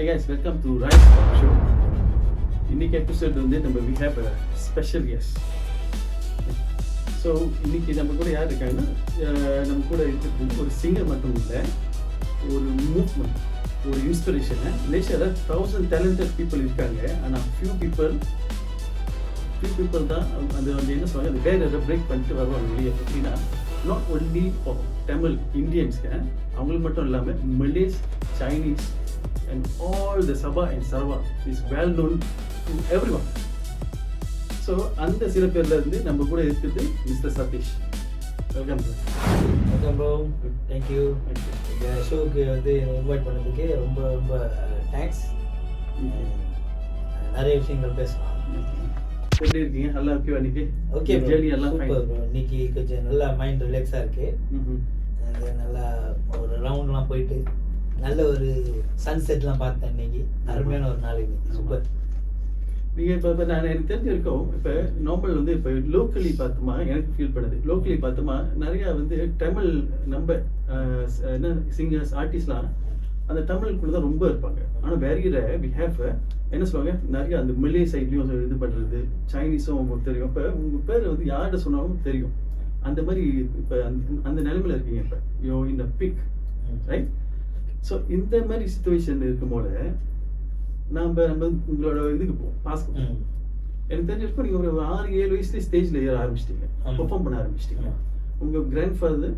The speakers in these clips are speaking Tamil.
Hey guys, welcome to Rise Talk Show. இன்னைக்கு எபிசோட் வந்து நம்ம we have a special guest. So இன்னைக்கு நம்ம கூட யார் இருக்காங்கன்னா நம்ம கூட இருக்கிறது ஒரு சிங்கர் மட்டும் இல்லை, ஒரு மூவ்மெண்ட், ஒரு இன்ஸ்பிரேஷன். மலேசியாவில் 1000 talented people இருக்காங்க, ஆனால் few people தான் அந்த என்ன சொல்லுவாங்க, அந்த பேரை பிரேக் பண்ணிட்டு வருவாங்க வெளியே. எப்படின்னா நாட் ஒன்லி ஃபார் தமிழ் இந்தியன்ஸ்க்கு, அவங்களுக்கு மட்டும் இல்லாமல் Malays, Chinese and all the Sabah and Sarawak is well known to everyone. So அந்த சில பேர்ல இருந்து நம்ம கூட இருக்குது mister Sathish. Welcome bro. Thank you. இந்த ஷோக்கு வந்து இன்வைட் பண்ணதுக்கு ரொம்ப ரொம்ப தேங்க்ஸ். நிறைய விஷயங்கள் பேசலாம். எப்படி இருக்கீங்க? நல்லா ஓகே இன்னைக்கு? ஓகே ஜேர்னி எல்லாம் ஃபைன். இன்னைக்கு கொஞ்சம் நல்லா மைண்ட் ரிலாக்ஸாக இருக்கு. நல்லா ஒரு ரவுண்ட்லாம் போயிட்டு நல்ல ஒரு சன்செட்லாம் பார்த்தேன் இன்னைக்கு. அருமையான ஒரு நாள் இன்னைக்கு. சூப்பர். நீங்கள் இப்போ நான் எனக்கு தெரிஞ்சிருக்கோம், இப்போ நார்மல் வந்து இப்போ லோக்கலி பார்த்தோமா எனக்கு ஃபீல் பண்ணுது, லோக்கலி பார்த்தோமா நிறையா வந்து தமிழ் நம்ம என்ன சிங்கர்ஸ் ஆர்டிஸ்ட்லாம் அந்த தமிழுக்குள்ள தான் ரொம்ப இருப்பாங்க. ஆனால் வேற வி ஹேவ் என்ன சொல்லுவாங்க, நிறைய அந்த மலே சைட்லேயும் இது பண்ணுறது, சைனீஸும் உங்களுக்கு தெரியும். இப்போ உங்கள் பேர் வந்து யார்கிட்ட சொன்னாலும் தெரியும். அந்த மாதிரி இப்போ அந்த நிலைமையில் இருக்கீங்க இப்போ யோ இந்த பிக் ரைட். ஸோ இந்த மாதிரி சுச்சுவேஷன் இருக்கும்போது நம்ம உங்களோட இதுக்கு போவோம், பாஸ்க்கு போவோம். எனக்கு தெரிஞ்சிருக்கும் நீங்கள் ஒரு 6-7 வயசுலேயே ஸ்டேஜில் ஏற ஆரம்பிச்சிட்டிங்க, பெர்ஃபார்ம் பண்ண ஆரம்பிச்சிட்டிங்க. உங்கள் கிராண்ட் ஃபாதர்,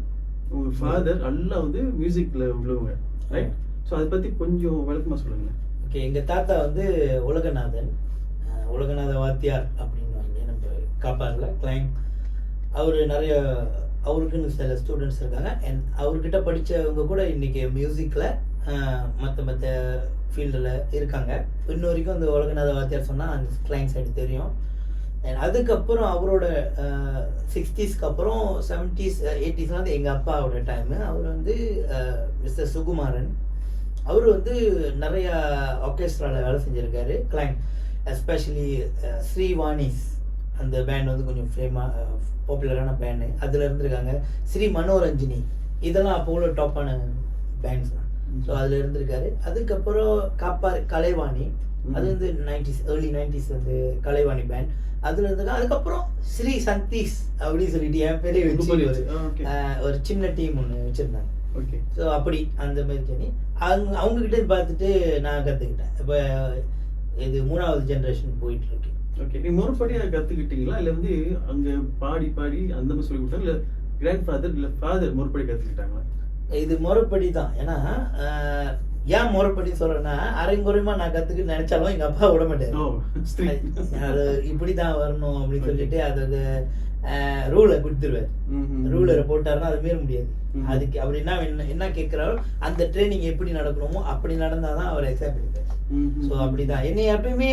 உங்கள் ஃபாதர் எல்லாம் வந்து மியூசிக்கில் உள்ளவங்க ரைட். ஸோ அதை பற்றி கொஞ்சம் விளக்கமாக சொல்லுங்களேன். ஓகே, எங்கள் தாத்தா வந்து உலகநாத வாத்தியார் அப்படின்னு நம்ம காப்பாரில் கிளைம். அவர் நிறைய அவருக்குன்னு சில ஸ்டூடெண்ட்ஸ் இருக்காங்க. அண்ட் அவர்கிட்ட படித்தவங்க கூட இன்றைக்கி மியூசிக்கில் மற்ற ஃபீல்டில் இருக்காங்க. இன்ன வரைக்கும் அந்த உலகநாத வாத்தியார் சொன்னால் அந்த கிளைண்ட் சைடு தெரியும். அண்ட் அதுக்கப்புறம் அவரோட 60ஸ்க்கு அப்புறம் 70s 80ஸ்லாம் வந்து எங்கள் அப்பாவோட டைமு. அவர் வந்து மிஸ்டர் சுகுமாரன், அவர் வந்து நிறையா ஆர்கெஸ்ட்ராவில் வேலை செஞ்சுருக்காரு. கிளைண்ட் எஸ்பெஷலி ஸ்ரீவாணிஸ் அந்த பேண்ட் வந்து கொஞ்சம் பாப்புலரான பேண்டு, அதில் இருந்திருக்காங்க. ஸ்ரீ மனோரஞ்சினி, இதெல்லாம் அப்போ உள்ள டாப்பான பேண்ட்ஸ் தான். ஸோ அதில் இருந்திருக்காரு. அதுக்கப்புறம் கலைவாணி, அது வந்து 90s ஏர்லி 90s வந்து கலைவாணி பேண்ட், அதில் இருந்திருக்காங்க. அதுக்கப்புறம் ஸ்ரீ சந்தீஷ் அப்படின்னு சொல்லிட்டு என் பேரே வச்சு ஒரு சின்ன டீம் ஒன்று வச்சுருந்தாங்க. ஓகே. ஸோ அப்படி அந்த மாதிரி பண்ணி அவங்கக்கிட்ட பார்த்துட்டு நான் கற்றுக்கிட்டேன். இப்போ இது 3வது ஜென்ரேஷன் போயிட்டுருக்கு. ஓகே, நீ முறைப்படியாக கற்றுக்கிட்டீங்களா, இல்லை வந்து அங்கே பாடி அந்த மாதிரி சொல்லி கொடுத்தாங்க, இல்லை கிராண்ட் ஃபாதர் இல்லை ஃபாதர் முறைப்படி கற்றுக்கிட்டாங்களா? இது முறைப்படி தான். ஏன்னா ஏன் முறைப்படி சொல்கிறேன்னா, அரைங்குறையமாக நான் கற்றுக்கிட்டு நினச்சாலும் எங்கள் அப்பா விட மாட்டார். அது இப்படி தான் வரணும் அப்படின்னு சொல்லிட்டு அதோட ரூலை கொடுத்துருவார். ரூலரை போட்டாருன்னா அதை மீற முடியாது. அதுக்கு அப்படின்னா என்ன கேட்குறாரோ அந்த ட்ரைனிங் எப்படி நடக்கணுமோ அப்படி நடந்தால் தான் அவர் எக்ஸாக்ட் பண்ணிப்பார். ஸோ அப்படி தான் என்னை எப்பயுமே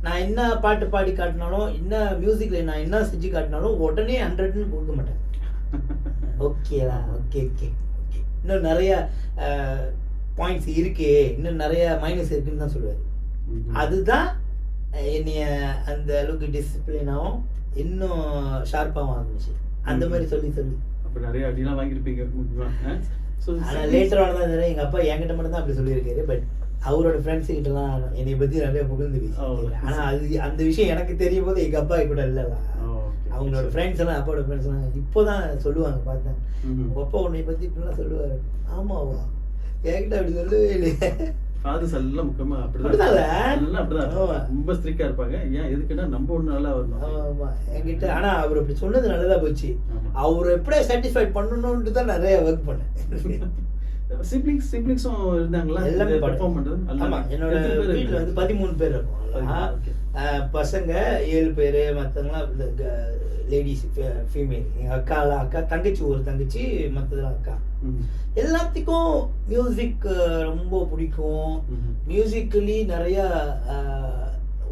நான் என்ன பாட்டு பாடி காட்டினாலும், என்ன மியூசிக்கில் நான் என்ன செஞ்சு காட்டினாலும் உடனே 100ன்னு கொடுக்க மாட்டேன். ஓகேடா, ஓகே ஓகே ஓகே, இன்னும் நிறைய பாயிண்ட்ஸ் இருக்கு, இன்னும் நிறைய மைனஸ் இருக்குன்னு தான் சொல்லுவார். அதுதான் என்னைய அந்த அளவுக்கு டிசிப்ளினாகவும் இன்னும் ஷார்ப்பாகவும் ஆரம்பிச்சு. அந்த மாதிரி சொல்லி அப்போ நிறைய அடிலாம் வாங்கியிருப்பீங்க. ஆனால் லேட்டரான தான் எங்கள் அப்பா என்கிட்ட மட்டும் தான் அப்படி சொல்லியிருக்காரு. பட் அவரோட ஃப்ரெண்ட்ஸு கிட்டலாம் என்னை பற்றி நிறைய புகழ்ந்து பேசி. ஆனால் அது அந்த விஷயம் எனக்கு தெரியும் போது எங்கள் அப்பா கூட இல்லைல்ல, அவங்களோட ஃப்ரெண்ட்ஸ் எல்லாம், அப்பாவோட ஃப்ரெண்ட்ஸ் எல்லாம் இப்போ தான் சொல்லுவாங்க. பார்த்தேன் அப்பா உன்னை பற்றி இப்படிலாம் சொல்லுவார். ஆமாவா, என்கிட்ட அப்படி சொல்லவே இல்லையே. ஃபாதர்ஸ் எல்லாம் முக்கியமாக அப்படிதான் ரொம்ப ஸ்ட்ரிக்டாக இருப்பாங்க. ஏன் எதுக்குன்னா நம்ம ஒன்று நல்லா வரணும். ஆமாம் என்கிட்ட. ஆனால் அவர் அப்படி சொன்னது நல்லதாக போச்சு. அவர் எப்படியே சாட்டிஸ்ஃபை பண்ணணுன்ட்டு தான் நிறைய ஒர்க் பண்ணேன். சிப்ளிங்ஸும் இருந்தாங்களா எல்லாமே பெர்ஃபார்ம் பண்றது? ஆமா, என்னோட வீட்டில் வந்து 13 பேர் இருக்கும். பசங்க 7 பேர், மற்றவங்களாம் லேடிஸ் ஃபீமேல். எங்கள் அக்கா தங்கச்சி, ஒரு தங்கச்சி, மற்றதெல்லாம் அக்கா. எல்லாத்துக்கும் மியூசிக் ரொம்ப பிடிக்கும். மியூசிக்கலி நிறையா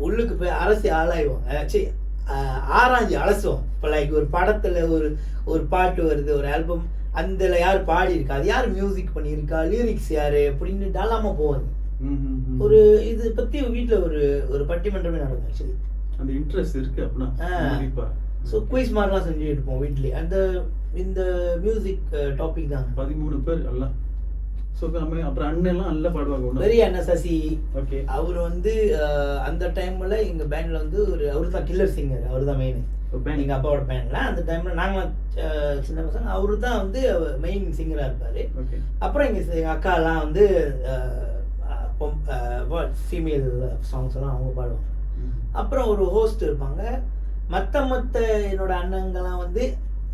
உள்ளுக்கு போய் ஆளாயிடுவாங்க. சரி, ஆராய்ச்சி அலசுவோம். இப்போ லைக் ஒரு படத்தில் ஒரு பாட்டு வருது, ஒரு ஆல்பம், அதில் யார் பாடியிருக்கா, அது யார் மியூசிக் பண்ணியிருக்கா, லிரிக்ஸ் யார் அப்படின்னு டாலாமல் போவாங்க. ஒரு இது பற்றி வீட்டில் ஒரு பட்டிமன்றமே நடக்கும். ஆக்சுவலி அந்த இன்ட்ரெஸ்ட் இருக்குது அப்படின்னா. ஸோ குயிஸ் மாதிரிலாம் செஞ்சு எடுப்போம் வீட்லேயே. இந்த மியூசிக் டாபிக் தான். 13 பேர் எல்லாம் ஸோ அப்புறம் அண்ணன் எல்லாம் நல்லா பாடுவாங்க ஒண்ணு. பெரிய அண்ணன் சசி, ஓகே. அவர் வந்து அந்த டைம்ல எங்க பேண்ட்ல வந்து அவர் தான் கில்லர் சிங்கர், அவர் தான் மெயின். எங்க அப்பாவோட பேண்ட்ல அந்த டைம்ல நாங்க சின்ன பசங்க, அவரு தான் வந்து மெயின் சிங்கரா இருப்பாரு. அப்புறம் எங்க அக்கா எல்லாம் வந்து ஃபீமேல் சாங்ஸ் எல்லாம் அவங்க பாடுவாங்க. அப்புறம் ஒரு ஹோஸ்ட் இருப்பாங்க. மற்ற என்னோட அண்ணங்கள்லாம் வந்து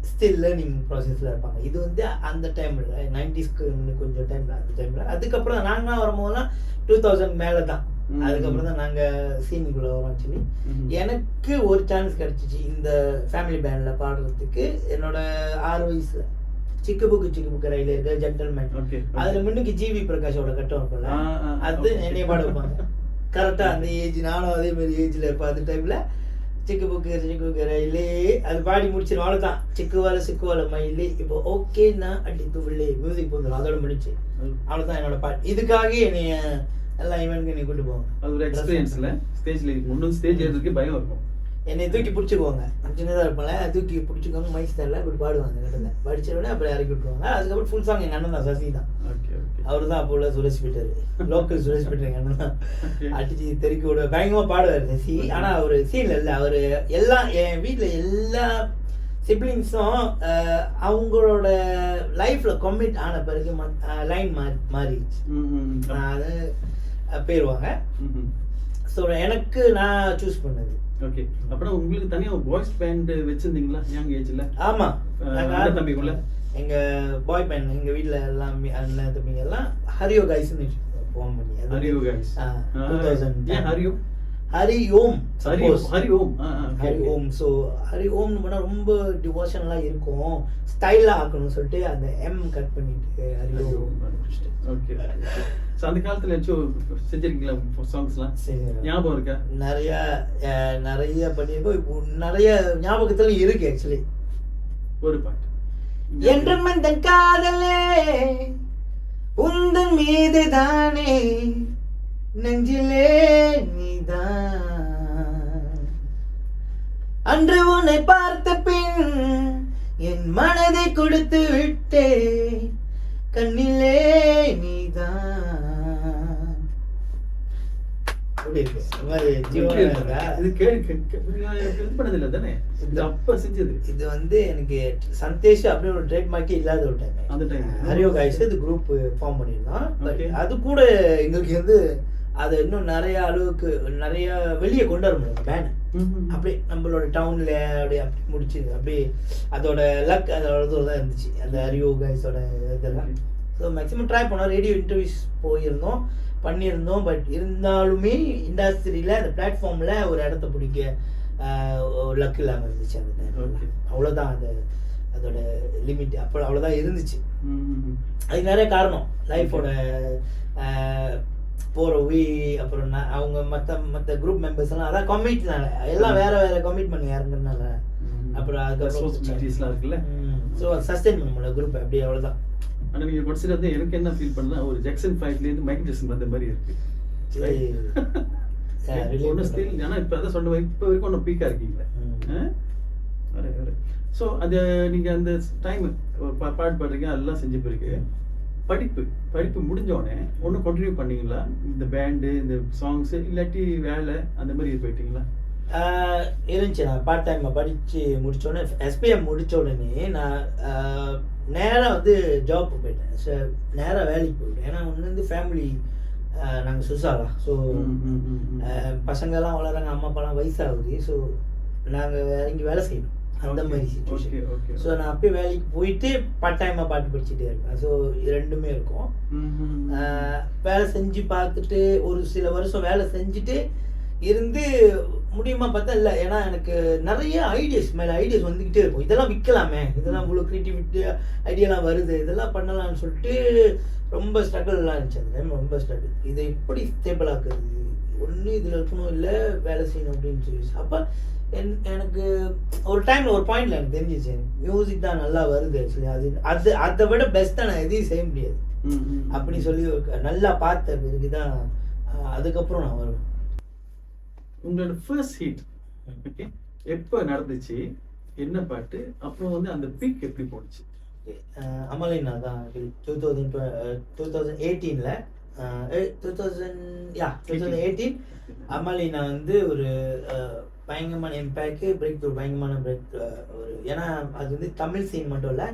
ஸ்டில் லேர்னிங் ப்ராசஸில் இருப்பாங்க. இது வந்து அந்த டைமில் 90ஸ்க்கு கொஞ்சம் டைமில், அந்த டைமில். அதுக்கப்புறம் நாங்கள் வரும்போதெல்லாம் 2000 மேலே தான். அதுக்கப்புறம் தான் நாங்கள் சீனிக்குள்ளே வரோம். ஆக்சுவலி எனக்கு ஒரு சான்ஸ் கிடச்சிச்சு இந்த ஃபேமிலி பேண்டில் பாடுறதுக்கு. என்னோட 6 வயசில் சிக்கு புக்கு ரயில இருக்க ஜென்டல்மேன், அதில் முன்னுக்கு ஜிவி பிரகாஷோட கட்டம் இருக்கும்ல, அது என்னைய பாட வைப்பாங்க. கரெக்டாக அந்த ஏஜ், நானும் அதே மாதிரி ஏஜில் இருப்பேன். அந்த டைமில் சிக்கு புக்கு ரயிலே அது பாடி முடிச்சிடும். அவ்வளோதான். சிக்குவால மயிலே இப்போ ஓகேண்ணா அடி துவிலே மியூசிக் போதும், அதோட முடிச்சு. அவ்வளோதான் என்னோட பாட்டு. இதுக்காக என்னைய எல்லாம் ஈவெண்ட்க்கு என்னை கூட்டு போவாங்க. அது ஒரு எக்ஸ்பீரியன்ஸ்ல ஸ்டேஜ்ல முன்னும் ஸ்டேஜ் ஏறதுக்கு பயம் இருக்கும். என்னை தூக்கி பிடிச்சிக்குவாங்க, சின்னதாக இருப்பாங்க, தூக்கி பிடிச்சிக்கோங்க மைக் ஸ்டைலில் இப்படி பாடுவாங்க. கட்டத்தில் படித்த உடனே அப்படி இறக்கி விட்டுருவாங்க. அதுக்கப்புறம் ஃபுல் சாங் எங்கள் அண்ணன் தான், சசி தான். அவர் தான் அப்போ உள்ள Suresh Peter, local Suresh Peter எங்கள் அண்ணன் தான். அடிச்சு தெருக்கி விட பயங்கரமாக பாடுவார் சசி. ஆனால் அவர் சீனில் இல்லை. அவர் எல்லாம் என் வீட்டில் எல்லா சிப்ளிங்ஸும் அவங்களோட லைஃப்பில் கமிட் ஆன பிறகு லைன் மாறிடுச்சு. அது போயிடுவாங்க. ஸோ எனக்கு நான் சூஸ் பண்ணது. ஓகே. அப்புறம் உங்களுக்கு தனியா ஒரு பாய்ஸ் பேண்ட் வச்சிருந்தீங்களா யங் ஏஜ்ல? ஆமா, அண்ணன் தம்பிக்குள்ள எங்க பாய் பேண்ட் எங்க வீட்ல எல்லாம் அண்ணன் தம்பிங்க எல்லாம் ஹரியோ கைஸ்னு ஃபார்ம் பண்ணி. ஹரியோ கைஸ் 2000. ஏன் ஹரியோ? ஹரி ஓம். ஹரி ஓம். ஹரி ஓம். ஸோ ஹரி ஓம்னு பண்ணால் ரொம்ப டிவோஷனலாக இருக்கும், ஸ்டைலாக ஆக்கணும்னு சொல்லிட்டு அந்த எம் கட் பண்ணிட்டு ஹரி ஓம். ஓகே. ஸோ அந்த காலத்தில் ஏதாச்சும் செஞ்சிருக்கீங்களா சாங்ஸ்லாம்? ஞாபகம் இருக்கா? நிறைய பண்ணியிருக்கோம். இப்போ நிறைய ஞாபகத்துல இருக்கு. ஆக்சுவலி ஒரு பாட்டு, என்று மந்தன் காதலே உந்தன் மீது தானே நெஞ்சிலே நீதான், அன்று உன்னை பார்த்த பின் என் மனதை கொடுத்து விட்டே கண்ணிலே நீதான். இது வந்து எனக்கு சந்தேஷ் அப்படின்னு ஒரு ட்ரேட்மார்க்கே இல்லாத ஒரு டைம். அந்த டைம் ஹரியோ காய்ஸ் இது குரூப் ஃபார்ம் பண்ணியிருந்தோம். பட் அது கூட எங்களுக்கு வந்து அதை இன்னும் நிறைய அளவுக்கு நிறைய வெளியே கொண்டு வர முடியும் பேண்ட். அப்படி நம்மளோட டவுன்ல அப்படியே அப்படி முடிச்சு அப்படி அதோட லக் அதோட தான் இருந்துச்சு அந்த ஹரியோ காய்ஸோட இதெல்லாம். ஸோ மேக்ஸிமம் ட்ரை பண்ணோம். ரேடியோ இன்டர்வியூஸ் போயிருந்தோம், பண்ணியிருந்தோம். பட் இருந்தாலுமே இண்டஸ்ட்ரியில் அந்த பிளாட்ஃபார்மில் ஒரு இடத்த பிடிக்க லக் இல்லாமல் இருந்துச்சு அந்த டைம். அவ்வளோதான் அதோட லிமிட். அப்போ அவ்வளோதான் இருந்துச்சு. அதுக்கு நிறைய காரணம், லைஃபோட போகிற வே, அப்புறம் அவங்க மற்ற குரூப் மெம்பர்ஸ் எல்லாம் அதான் கமிட்னால எல்லாம் வேற கமிட்மெண்ட் இறங்குறதுனால அப்புறம் அதுக்கப்புறம் இருக்குல்ல. ஸோ சஸ்டெயின் பண்ண முடியல குரூப் அப்படி. அவ்வளோதான். ஆனால் நீங்கள் படிச்சுட்டு எனக்கு என்ன ஃபீல் பண்ணலாம், ஒரு ஜாக்சன் 5லேருந்து மைக்கேல் ஜாக்சன் வந்த மாதிரி இருக்கு. ஒன்றும் ஸ்டில், ஆனால் இப்போ அதான் சொன்ன இப்போ வரைக்கும் ஒன்றும் பீக்காக இருக்கீங்களே. ஸோ அது நீங்கள் அந்த டைம் பாட்டு பாடுறீங்க, அதெல்லாம் செஞ்சு போயிருக்கு. படிப்பு முடிஞ்சோடனே ஒன்றும் கண்டினியூ பண்ணீங்களா இந்த பேண்டு இந்த சாங்ஸு, இல்லாட்டி வேலை அந்த மாதிரி போயிட்டீங்களா? இருந்துச்சு. நான் பார்ட் டைம் படித்து முடித்தோடனே எஸ்பிஎம் முடித்த உடனே நான் நேராக வந்து ஜாப் போயிட்டேன். நேராக வேலைக்கு போயிட்டேன். ஏன்னா ஒன்று வந்து ஃபேமிலி நாங்கள் சுசாலா. ஸோ பசங்கள்லாம் வளராங்க, அம்மா அப்பாலாம் வயசாகுது. ஸோ நாங்கள் இங்கே வேலை செய்யணும், அந்த மாதிரி சிச்சுவேஷன். ஸோ நான் அப்பயே வேலைக்கு போயிட்டு பார்ட் டைமாக பாட்டு படிச்சுட்டே இருப்பேன். ஸோ ரெண்டுமே இருக்கும். வேலை செஞ்சு பார்த்துட்டு ஒரு சில வருஷம் வேலை செஞ்சுட்டு இருந்து முடியுமா பார்த்தா இல்லை. ஏன்னா எனக்கு நிறைய ஐடியாஸ் மேலே ஐடியாஸ் வந்துக்கிட்டே இருக்கும். இதெல்லாம் விற்கலாமே, இதெல்லாம் இவ்வளோ க்ரியேட்டிவிட்டி ஐடியாலாம் வருது, இதெல்லாம் பண்ணலாம்னு சொல்லிட்டு ரொம்ப ஸ்ட்ரகிள்லாம் இருந்துச்சு அந்த டைம். ரொம்ப ஸ்ட்ரகிள், இதை எப்படி ஸ்டேபிள் ஆக்குறது, ஒன்று இதில் இருக்கணும் இல்லை வேலை செய்யணும் அப்படின்னு சொல்லி. அப்போ எனக்கு ஒரு டைமில் ஒரு பாயிண்டில் எனக்கு தெரிஞ்சிச்சு மியூசிக் தான் நல்லா வருது. ஆக்சுவலி அதை விட பெஸ்ட்டாக நான் எதையும் செய்ய முடியாது அப்படின்னு சொல்லி நல்லா பார்த்த பிறகு தான் அதுக்கப்புறம் நான் வருவேன். உங்களோட ஃபர்ஸ்ட் ஹிட் ஓகே எப்போ நடந்துச்சு, என்ன பாட்டு, அப்புறம் வந்து அந்த பீக் எப்படி போணுச்சு? அமலினா தான் 2018ல 2018 அமலினா வந்து ஒரு பயங்கரமான இம்பேக்ட் பிரேக் த்ரூ பயங்கரமான பிரேக் ஒரு ஏன்னா அது வந்து தமிழ் சீன் மட்டும் இல்லை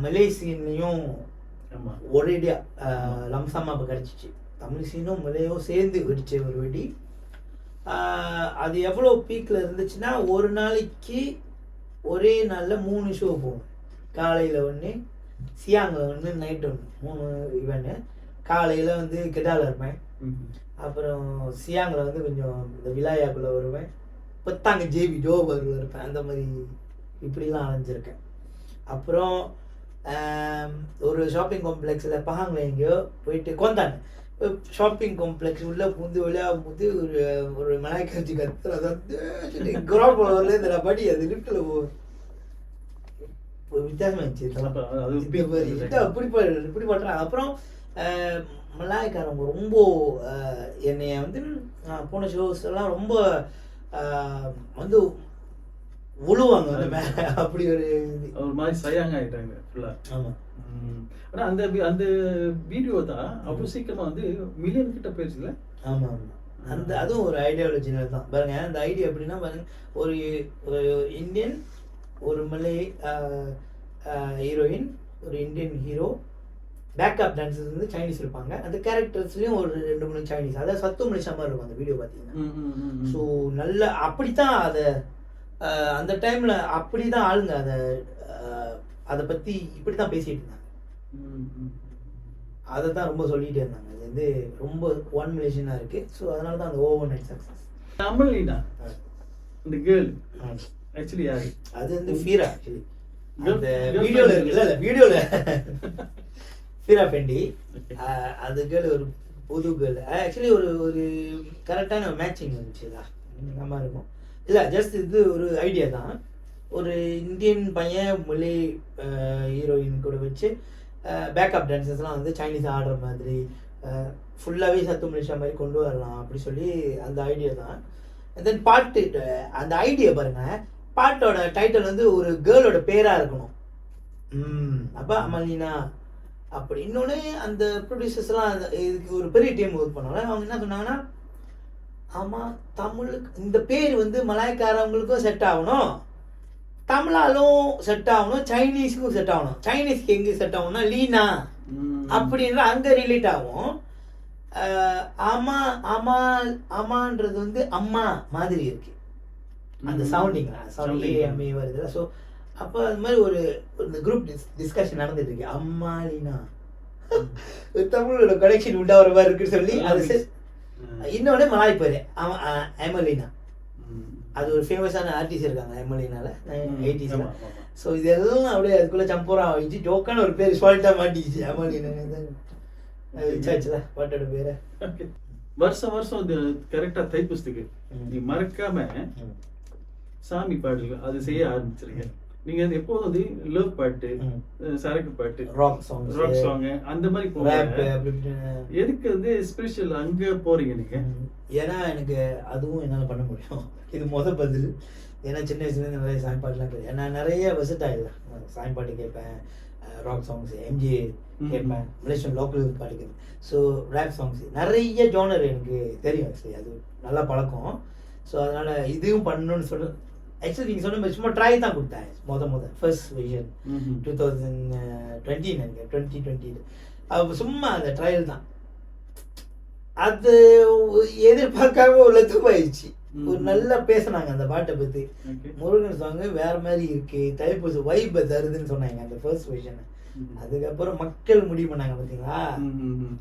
மலே சீன்லேயும் ஒரேடியாக லம்சமாக இப்போ கிடச்சிச்சு. தமிழ் சீனும் மலையும் சேர்ந்து வெடிச்ச ஒரு வெடி. அது எவ்வளோ பீக்கில் இருந்துச்சுன்னா ஒரு நாளைக்கு ஒரே நாளில் 3 ஷோ போகும். காலையில் ஒன்று, சியாங்கில் ஒன்று, நைட்டு ஒன்று 3 ஈவெண்ட்டு. காலையில் வந்து கெடாவில் இருப்பேன், அப்புறம் சியாங்கில் வந்து கொஞ்சம் இந்த விலாயாக்குள்ளே வருவேன், பத்தாங்க ஜேபி ஜோபரில் இருப்பேன். அந்த மாதிரி இப்படிலாம் அலைஞ்சிருக்கேன். அப்புறம் ஒரு ஷாப்பிங் காம்ப்ளெக்ஸில் பஹாங்கில் எங்கேயோ போயிட்டு கொந்தாங்க ஷாப்பிங் காம்ப்ளெக்ஸ் உள்ளே புந்து விளையாடும் போது ஒரு மலாய்க்காட்சி கத்துற அதை வந்து கிரௌண்ட் ஃப்ளோர்ல இந்த படி அது லிஃப்டில் வித்தியாசமாச்சு. இப்படி பண்ணுறாங்க. அப்புறம் மலாய்க்காரங்க ரொம்ப என்னைய வந்து போன ஷோஸ் எல்லாம் ரொம்ப வந்து உழுவாங்க வந்து மேலே. அப்படி ஒரு மாதிரி சயாங்க ஆகிட்டாங்க ஃபுல்லாக. ஆமாம். ஆனால் அந்த வீடியோ தான் அவ்வளோ சீக்கிரமாக வந்து மில்லியன் கிட்ட போயிடுச்சுல. ஆமாம் ஆமாம். அதுவும் ஒரு ஐடியாலஜினல் தான் பாருங்க. அந்த ஐடியா எப்படின்னா பாருங்க, ஒரு இந்தியன், ஒரு மலை ஹீரோயின், ஒரு இந்தியன் ஹீரோ, பேக்கப் டான்ஸர்ஸ் வந்து சைனீஸ் இருப்பாங்க. அந்த கேரக்டர்ஸ்லேயும் ஒரு 2-3 சைனீஸ். அதாவது சத்து மலேசியா மாதிரி இருக்கும் அந்த வீடியோ பார்த்தீங்கன்னா. ஸோ நல்ல அப்படித்தான் அதை அந்த டைமில் அப்படி தான் ஆளுங்க அதை பற்றி இப்படி தான் பேசிகிட்டு இருந்தாங்க. அதை தான் ரொம்ப சொல்லிகிட்டே இருந்தாங்க. அது வந்து ரொம்ப 1 மில்லியனாக இருக்குது. ஸோ அதனால தான் அந்த ஓவர் நைட் சக்ஸஸ். அமலினா இந்த கேர்ள் ஆக்சுவலி யாரு? அது வந்து ஃபீரா. ஆக்சுவலி அந்த வீடியோவில் இருக்குல்ல, வீடியோவில் ஃபீரா பெண்டி. அது கேர்ள் ஒரு புது கேர்ள். ஆக்சுவலி ஒரு கரெக்டான மேட்சிங் வந்துச்சுதா நம்ம இருக்கும். இல்லை ஜஸ்ட் இது ஒரு ஐடியா தான். ஒரு இந்தியன் பையன் மொழி ஹீரோயின் கூட வச்சு பேக்கப் டான்ஸஸ்லாம் வந்து சைனீஸ் ஆடுற மாதிரி ஃபுல்லாகவே சத்து மலேசியா மாதிரி கொண்டு வரலாம் அப்படி சொல்லி அந்த ஐடியா தான். தென் பாட்டு அந்த ஐடியா பாருங்கள், பாட்டோட டைட்டில் வந்து ஒரு கேர்ளோட பேராக இருக்கணும். அப்போ அமலினா அப்படி. இன்னொன்று அந்த ப்ரொடியூசர்ஸ்லாம் இதுக்கு ஒரு பெரிய டீம் ஒர்க் பண்ணாங்க. அவங்க என்ன சொன்னாங்கன்னா, ஆமாம் தமிழுக்கு இந்த பேர் வந்து மலாய்க்காரவங்களுக்கும் செட் ஆகணும், தமிழாலும் செட் ஆகணும், சைனீஸுக்கும் செட் ஆகணும். சைனீஸ்க்கு எங்கே செட் ஆகணும்னா லீனா அப்படின்ற அங்கே ரிலேட் ஆகும். ஆமா ஆமா ஆமான்றது வந்து அம்மா மாதிரி இருக்கு அந்த சவுண்டிங் அம்மே வருது. ஸோ அப்போ அது மாதிரி ஒரு குரூப் டிஸ்கஷன் நடந்துட்டு இருக்கு. அம்மா லீனா தமிழோட கனெக்ஷன் உண்டா ஒரு மாதிரி இருக்குன்னு சொல்லி அது. இன்னொன்று மலாய் பேர் எமலினா. அது ஒரு ஃபேமஸான ஆர்டிஸ்ட் இருக்காங்க எம்எல்ஏனால 80s. ஸோ இதெல்லாம் அப்படியே அதுக்குள்ளே சம்பூரா ஆகிடுச்சு. ஜோக்கான ஒரு பேர் சொல்லிட்டா மாட்டிச்சு எம்எல்ஏ விசாரிச்சுல பாட்டோட பேரை. வருஷம் இந்த கரெக்டாக தைப்பூசத்துக்கு நீ மறக்காம சாமி பாடல்கள் அது செய்ய ஆரம்பிச்சிருங்க. நீங்க எப்போதும் வந்து லவ் பாட்டு, சரக்கு பாட்டு, ராக் சாங் அந்த மாதிரி போறீங்க. எதுக்கு வந்து ஸ்பிரிச்சுவல் அங்க போறீங்க நீங்க? ஏன்னா எனக்கு அதுவும் என்னால் பண்ண முடியும். இது பதில். ஏன்னா சின்ன வயசுலேருந்து நிறைய சாமி பாட்டுலாம் கேட்பேன். நான் நிறைய விசிட் ஆகிடலாம். சாமி பாட்டு கேட்பேன், ராக் சாங்ஸ், எம்ஜிஏ கேட்பேன், மலேசியன் லோக்கல் பாட்டு கேட்பேன். ஸோ ரேப் சாங்ஸ் நிறைய ஜோனர் எனக்கு தெரியும். ஆக்சுவலி அது நல்லா பழக்கம். ஸோ அதனால் இதுவும் பண்ணணும்னு சொல்ல ஆக்சுவலி நீங்கள் சொன்ன மாதிரி சும்மா ட்ரை தான் கொடுத்தேன். ஃபர்ஸ்ட் விஷன் 2020 நினைக்கிறேன், 2020 அப்போ சும்மா அந்த ட்ரையல் தான். அது எதிர்பார்க்காம ஒரு லத்துப்பாயிடுச்சு. ஒரு நல்லா பேசினாங்க அந்த பாட்டை பற்றி. முருகன் சாங்கு வேற மாதிரி இருக்கு, தைப்பூச வைப்பை தருதுன்னு சொன்னாங்க அந்த ஃபர்ஸ்ட் விஷன். அதுக்கப்புறம் மக்கள் முடிவு பண்ணாங்க பார்த்தீங்களா,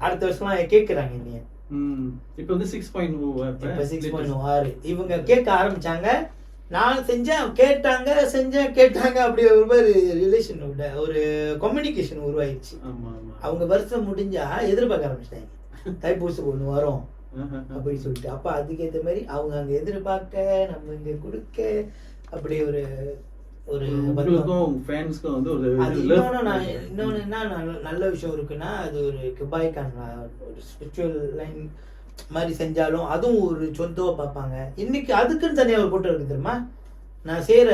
அடுத்த வருஷம்லாம் கேட்குறாங்க என்னைய. இப்போ வந்து 6.0 இவங்க கேட்க ஆரம்பிச்சாங்க. நான் செஞ்சேன், கேட்டாங்க அப்படி ஒரு மாதிரி ரிலேஷன் ஒரு கம்யூனிகேஷன் உருவாயிடுச்சு. அவங்க வருஷம் முடிஞ்சா எதிர்பார்க்க ஆரம்பிச்சிட்டாங்க தைப்பூசம் ஒன்று வரும் அப்படின்னு சொல்லிட்டு. அப்போ அதுக்கேற்ற மாதிரி அவங்க அங்கே எதிர்பார்க்க நம்ம இங்கே கொடுக்க அப்படி ஒரு இன்னொன்று என்ன நல்ல விஷயம் இருக்குன்னா, அது ஒரு கிபாய்க்கான ஒரு ஸ்பிரிச்சுவல் லைன் மாதிரி செஞ்சாலும் அதுவும் ஒரு சொந்தமாக பார்ப்பாங்க. இன்னைக்கு அதுக்குன்னு தனியாக ஒரு போட்டோ இருக்கு தெரியுமா. நான் செய்கிற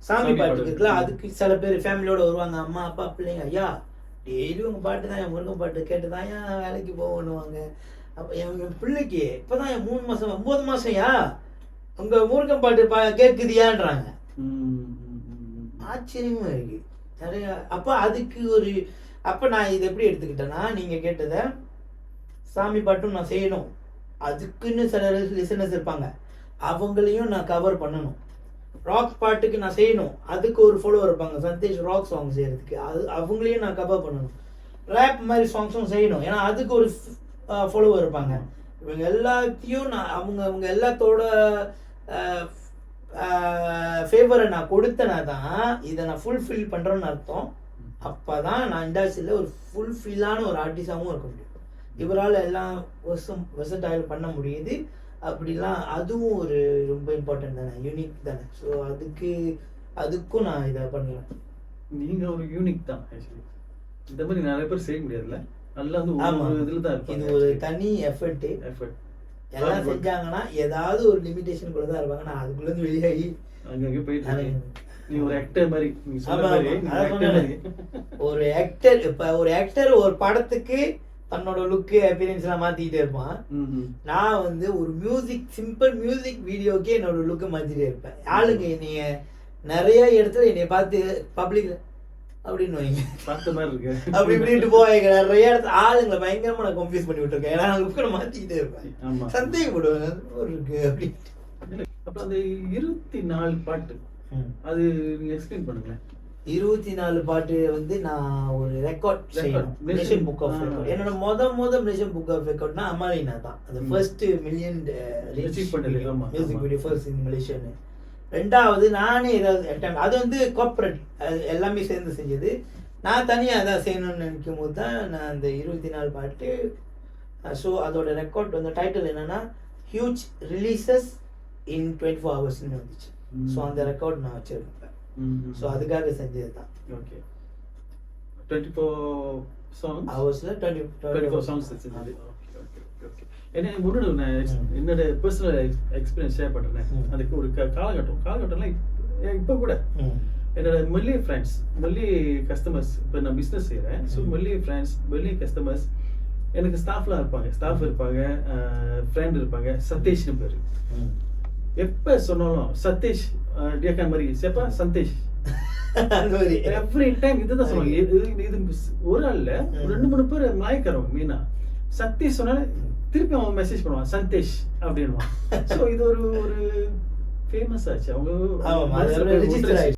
சாமி பாட்டுக்கு இருக்குல்ல, அதுக்கு சில பேர் ஃபேமிலியோட வருவாங்க, அம்மா அப்பா பிள்ளைங்க. ஐயா டெய்லி உங்கள் பாட்டு தான், என் முருகன் பாட்டு கேட்டு தான் ஏன் வேலைக்கு போகணுவாங்க. அப்போ என் பிள்ளைக்கு இப்போ தான் 3 மாதம் 9 மாதம்யா உங்கள் முருகன் பாட்டு கேட்குதியான்றாங்க. ஆச்சரியமாக இருக்குது நிறையா. அப்போ அதுக்கு ஒரு அப்போ நான் இதை எப்படி எடுத்துக்கிட்டேன்னா, நீங்கள் கேட்டதை சாமி பாட்டும் நான் செய்யணும், அதுக்குன்னு சில லிசனர்ஸ் இருப்பாங்க, அவங்களையும் நான் கவர் பண்ணணும். ராக் பாட்டுக்கு நான் செய்யணும், அதுக்கு ஒரு ஃபாலோவர் இருப்பாங்க, சந்தேஷ் ராக் சாங் செய்யறதுக்கு, அவங்களையும் நான் கவர் பண்ணணும். ரேப் மாதிரி சாங்ஸும் செய்யணும், ஏன்னா அதுக்கு ஒரு ஃபாலோவர் இருப்பாங்க. இவங்க எல்லாத்தையும் நான் அவங்க எல்லாத்தோட ஃபேவரை நான் கொடுத்தனா தான் இதை நான் ஃபுல்ஃபில் பண்ணுறேன்னு அர்த்தம். அப்போ தான் நான் இண்டஸ்ட்ரியில் ஒரு ஃபுல்ஃபில்லான ஒரு ஆர்டிஸ்டாகவும் இருக்க முடியும். இவரால் எல்லாம் வெர்சடைல் பண்ண முடியுது அப்படிலாம். அதுவும் ஒரு ரொம்ப இம்பார்ட்டன்ட் தானே, யூனிக் தானே. ஸோ அதுக்கும் நான் இதை பண்ணுவேன். நீங்கள் ஒரு யூனிக் தான் ஆக்சுவலி. இந்த மாதிரி நிறைய பேர் செய்ய முடியாதுல்ல, நல்லா வந்து இதில் தான் இருக்கும். இது ஒரு தனி எஃபர்ட். எல்லாம் செஞ்சாங்கன்னா ஏதாவது ஒரு லிமிடேஷன் கூட தான் இருப்பாங்க. நான் அதுக்குள்ளேருந்து வெளியாகி அங்கே போயிட்டு நீ ஒரு ஆக்டர் மாதிரி ஒரு ஆக்டர். இப்போ ஒரு ஆக்டர் ஒரு படத்துக்கு தன்னோட லுக்கு அப்பியரன்ஸ்லாம் மாற்றிக்கிட்டே இருப்பான். நான் வந்து ஒரு சிம்பிள் மியூசிக் வீடியோக்கே என்னோட லுக்கை மாற்றிட்டே இருப்பேன். ஆளுங்க என்னைய நிறைய இடத்துல என்னைய பார்த்து பப்ளிக்ல அப்படின்னு வைங்க பார்த்த மாதிரி இருக்கு அப்படி இப்படின்ட்டு போவாங்க. நிறைய இடத்துல ஆளுங்களை பயங்கரமாக நான் கன்ஃபியூஸ் பண்ணி விட்டுருக்கேன். ஏன்னா நான் லுக்கை மாற்றிக்கிட்டே இருப்பேன், சந்தேகப்படுவேன் ஒரு இருக்கு அப்படின்னு. அப்புறம் அந்த 24 பாட்டு அது நீங்க எக்ஸ்பிளைன் பண்ணுங்களேன். 24 பாட்டு வந்து நான் ஒரு ரெக்கார்ட் செய்யணும், மலேசியன் புக் ஆஃப் ரெக்கார்ட். என்னோட முத மலேசியன் புக் ஆஃப் ரெக்கார்ட்னா அமாலினா தான். அது first million music video first in Malaysian. ரெண்டாவது நானே ஏதாவது அது வந்து கார்ப்பரேட் எல்லாமே சேர்ந்து செஞ்சது. நான் தனியாக அதான் செய்யணும்னு நினைக்கும் போது தான் நான் அந்த 24 பாட்டு. ஸோ அதோட ரெக்கார்ட் வந்து டைட்டில் என்னன்னா ஹியூஜ் ரிலீசஸ் இன் 24 ஹவர்ஸ்ன்னு வந்துச்சு. ஸோ அந்த ரெக்கார்ட் நான் வச்சிருப்பேன். ஸோ அதுக்காக செஞ்சது தான். ஓகே, 24 சாங்ஸ் ஹவர்ஸ்ல 24 சாங்ஸ் செஞ்சது. ஏன்னா என்னோட பர்சனல் எக்ஸ்பீரியன்ஸ் ஷேர் பண்ணுறேன். அதுக்கு ஒரு காலகட்டம்லாம் இப்போ கூட என்னோட மல்லிகை ஃப்ரெண்ட்ஸ், மல்லிகை கஸ்டமர்ஸ், இப்போ நான் பிஸ்னஸ் செய்கிறேன். ஸோ மல்லிகை ஃப்ரெண்ட்ஸ், மல்லிகை கஸ்டமர்ஸ், எனக்கு ஸ்டாஃப்லாம் இருப்பாங்க, ஃப்ரெண்ட் இருப்பாங்க. சதீஷ்னு பேர். எப்போ சொன்னாலும் சதீஷ் டியக்கா மாதிரி சேப்பா சந்தேஷ் எவ்ரி டைம் இதுதான் சொல்லுவாங்க. இது ஒரு ஆள்ல 2-3 பேர் மயக்கிறவங்க. மீனா சதீஷ் சொன்னாலும் திருப்பி அவன் மெசேஜ் பண்ணுவான் சந்தேஷ் அப்படின்வான். ஸோ இது ஒரு ஃபேமஸ் ஆச்சு. அவங்க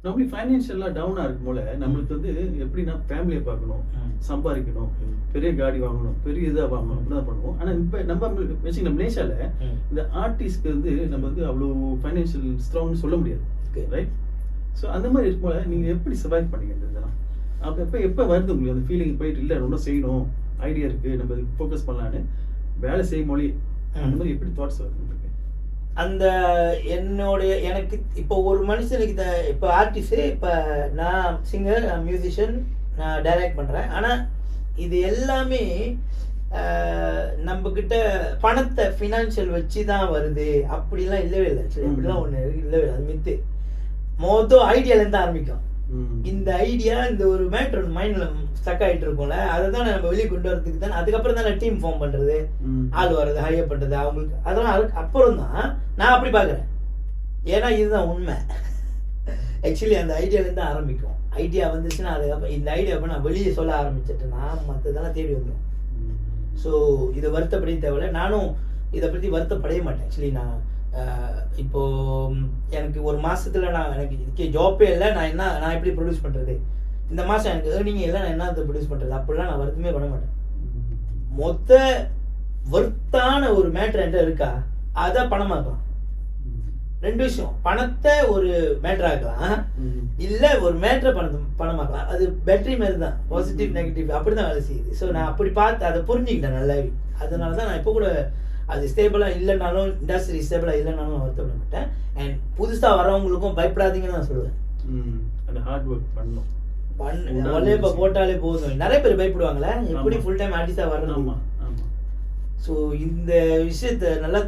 நம்மளுக்கு ஃபைனான்ஷியலாக டவுனாக இருக்கும் போல நம்மளுக்கு வந்து எப்படின்னா ஃபேமிலியை பார்க்கணும், சம்பாதிக்கணும், பெரிய காடி வாங்கணும், பெரிய இதாக வாங்கணும், அப்படி தான் பண்ணுவோம். ஆனால் இப்போ நம்ம வச்சுக்கணும் மலேசியாவில் இந்த ஆர்டிஸ்ட்க்கு வந்து நம்ம வந்து அவ்வளோ ஃபைனான்ஷியல் ஸ்ட்ராங்னு சொல்ல முடியாது, ரைட்? ஸோ அந்த மாதிரி இருக்கும் போல நீங்கள் எப்படி சர்வைவ் பண்ணீங்க இந்த இதெல்லாம்? அப்போ எப்போ வருது உங்களுக்கு அந்த ஃபீலிங் போயிட்டு இல்லை ரொம்ப செய்யணும், ஐடியா இருக்குது, நம்ம ஃபோக்கஸ் பண்ணலான்னு வேலை செய்யும் மொழி, அந்த மாதிரி எப்படி தாட்ஸ் வருது உங்களுக்கு? அந்த எனக்கு இப்போ ஒரு மனுஷனுக்கு இப்போ ஆர்டிஸ்ட்டு, இப்போ நான் சிங்கர், நான் மியூசிஷியன், நான் டைரக்ட் பண்ணுறேன். ஆனால் இது எல்லாமே நம்மக்கிட்ட பணத்தை ஃபினான்ஷியல் வச்சு தான் வருது அப்படிலாம் இல்லவே இல்லை. ஆக்சுவலி அப்படிலாம் ஒன்று இல்லவே இல்லை, அது மித்து. மொத்தம் ஐடியாலேருந்து ஆரம்பிக்கும். இந்த ஐடியா, இந்த ஒரு மேட்ரு மைண்டில் ஸ்டக் ஆகிட்டு இருக்கும்ல, அதை தான் நம்ம வெளியே கொண்டு வரதுக்கு தான். அதுக்கப்புறம் தான் டீம் ஃபார்ம் பண்ணுறது, ஆள் வர்றது, ஹையர் பண்ணுறது, அவங்களுக்கு அதெல்லாம் அதுக்கு அப்புறம் தான் நான் அப்படி பார்க்குறேன். ஏன்னா இதுதான் உண்மை. ஆக்சுவலி அந்த ஐடியாலேருந்து தான் ஆரம்பிக்கும். ஐடியா வந்துச்சுன்னா அதுக்கப்புறம் இந்த ஐடியாவை நான் வெளியே சொல்ல ஆரம்பிச்சிட்டேன்னா மற்றதெல்லாம் தேடி வந்துடும். ஸோ இதை வருத்தப்படி தேவையில்லை. நானும் இதை பற்றி வருத்தப்படவே மாட்டேன். ஆக்சுவலி நான் இப்போ எனக்கு ஒரு மாசத்துல எனக்கு ஜாப்பே இல்லை, நான் எப்படி ப்ரொடியூஸ் பண்றது, இந்த மாசம் எனக்கு ஏர்னிங் இல்லை, நான் என்ன ப்ரொடியூஸ் பண்றது, அப்படிலாம் நான் வருத்தமே பண்ண மாட்டேன். மொத்த வர்த்தான ஒரு மேட்ரு என்கிட்ட இருக்கா, அதை பணமாக்கலாம். 2 விஷயம், பணத்தை ஒரு மேட்ரு ஆக்கலாம், இல்ல ஒரு மேட்ரை பணமாக்கலாம். அது பேட்டரி மாதிரி தான், பாசிட்டிவ் நெகட்டிவ் அப்படிதான் வேலை செய்யுது. ஸோ நான் அப்படி பார்த்து அதை புரிஞ்சுக்கிட்டேன் நல்லாவே. அதனால தான் நான் இப்போ கூட அது ஸ்டேபிளாக இல்லைனாலும், இண்டஸ்ட்ரி ஸ்டேபிளாக இல்லைனாலும் நான் வருத்தப்பட மாட்டேன். அண்ட் புதுசாக வரவங்களுக்கும் பயப்படாதீங்கன்னு நான் சொல்லுவேன். அந்த ஹார்ட் ஒர்க் பண்ணணும், அவளே இப்போ போட்டாலே போதும். நிறைய பேர் பயப்படுவாங்களே எப்படி ஃபுல் டைம் ஆர்டிஸ்டாக வரணும். ஸோ இந்த விஷயத்த நல்லா